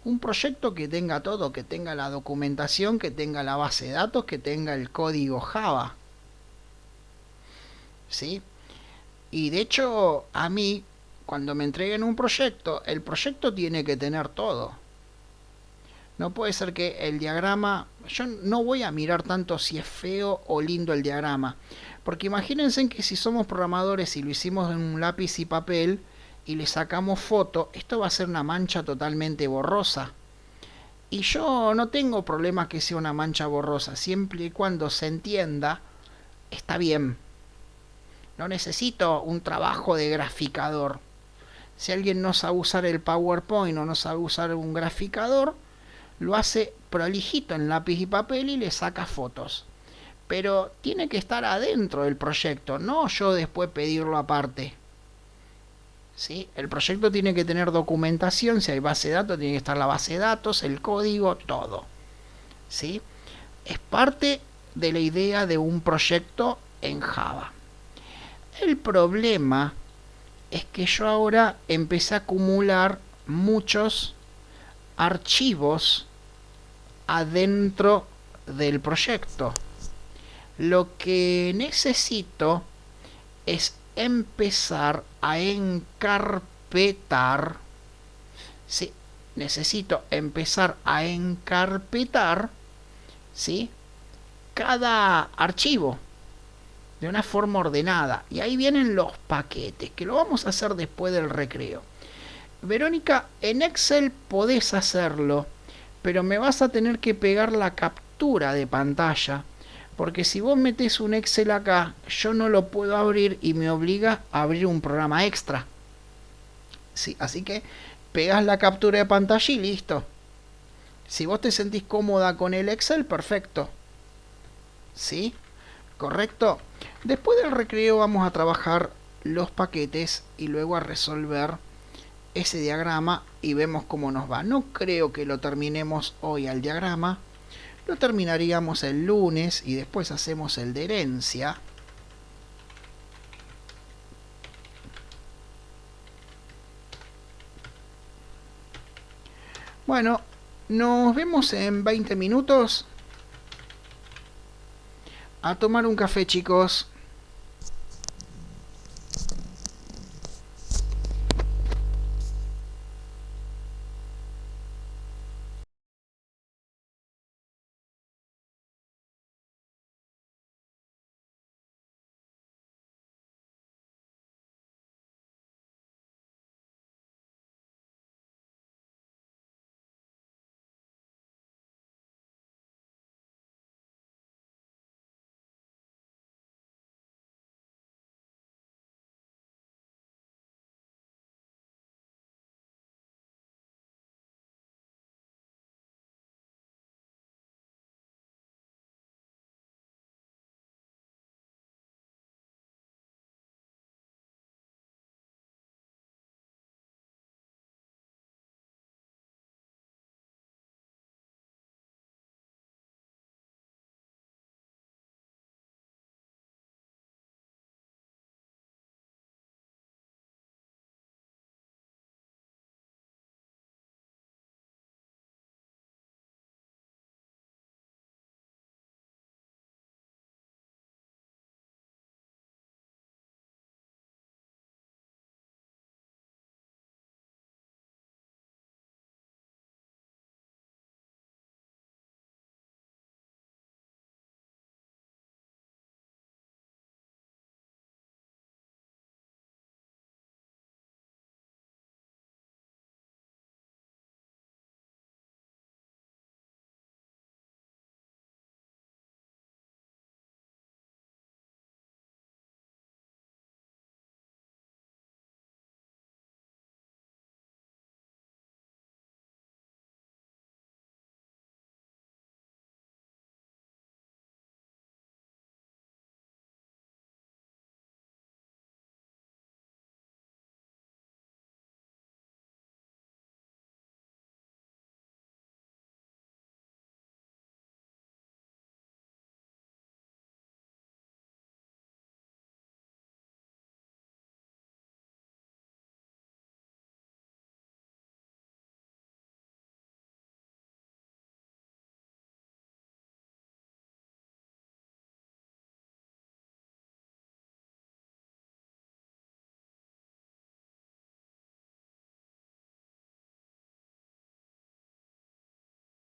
un proyecto que tenga todo, que tenga la documentación, que tenga la base de datos, que tenga el código Java. ¿Sí? Y de hecho, a mí, cuando me entreguen un proyecto, el proyecto tiene que tener todo. No puede ser que el diagrama... Yo no voy a mirar tanto si es feo o lindo el diagrama. Porque imagínense que si somos programadores y lo hicimos en un lápiz y papel y le sacamos foto, esto va a ser una mancha totalmente borrosa. Y yo no tengo problema que sea una mancha borrosa. Siempre y cuando se entienda, está bien. No necesito un trabajo de graficador. Si alguien no sabe usar el PowerPoint o no sabe usar un graficador, lo hace prolijito en lápiz y papel y le saca fotos. Pero tiene que estar adentro del proyecto, no yo después pedirlo aparte. ¿Sí? El proyecto tiene que tener documentación, si hay base de datos, tiene que estar la base de datos, el código, todo. ¿Sí? Es parte de la idea de un proyecto en Java. El problema es que yo ahora empecé a acumular muchos archivos adentro del proyecto. Lo que necesito es empezar a encarpetar encarpetar. ¿Sí? Necesito empezar a encarpetar, ¿sí?, cada archivo de una forma ordenada. Y ahí vienen los paquetes, que lo vamos a hacer después del recreo. Verónica, en Excel podés hacerlo, pero me vas a tener que pegar la captura de pantalla, porque si vos metés un Excel acá, yo no lo puedo abrir y me obliga a abrir un programa extra. Sí, así que pegas la captura de pantalla y listo. Si vos te sentís cómoda con el Excel, perfecto. ¿Sí? ¿Correcto? Después del recreo vamos a trabajar los paquetes y luego a resolver ese diagrama y vemos cómo nos va. No creo que lo terminemos hoy al diagrama. Lo terminaríamos el lunes y después hacemos el de herencia. Bueno, nos vemos en 20 minutos. A tomar un café, chicos.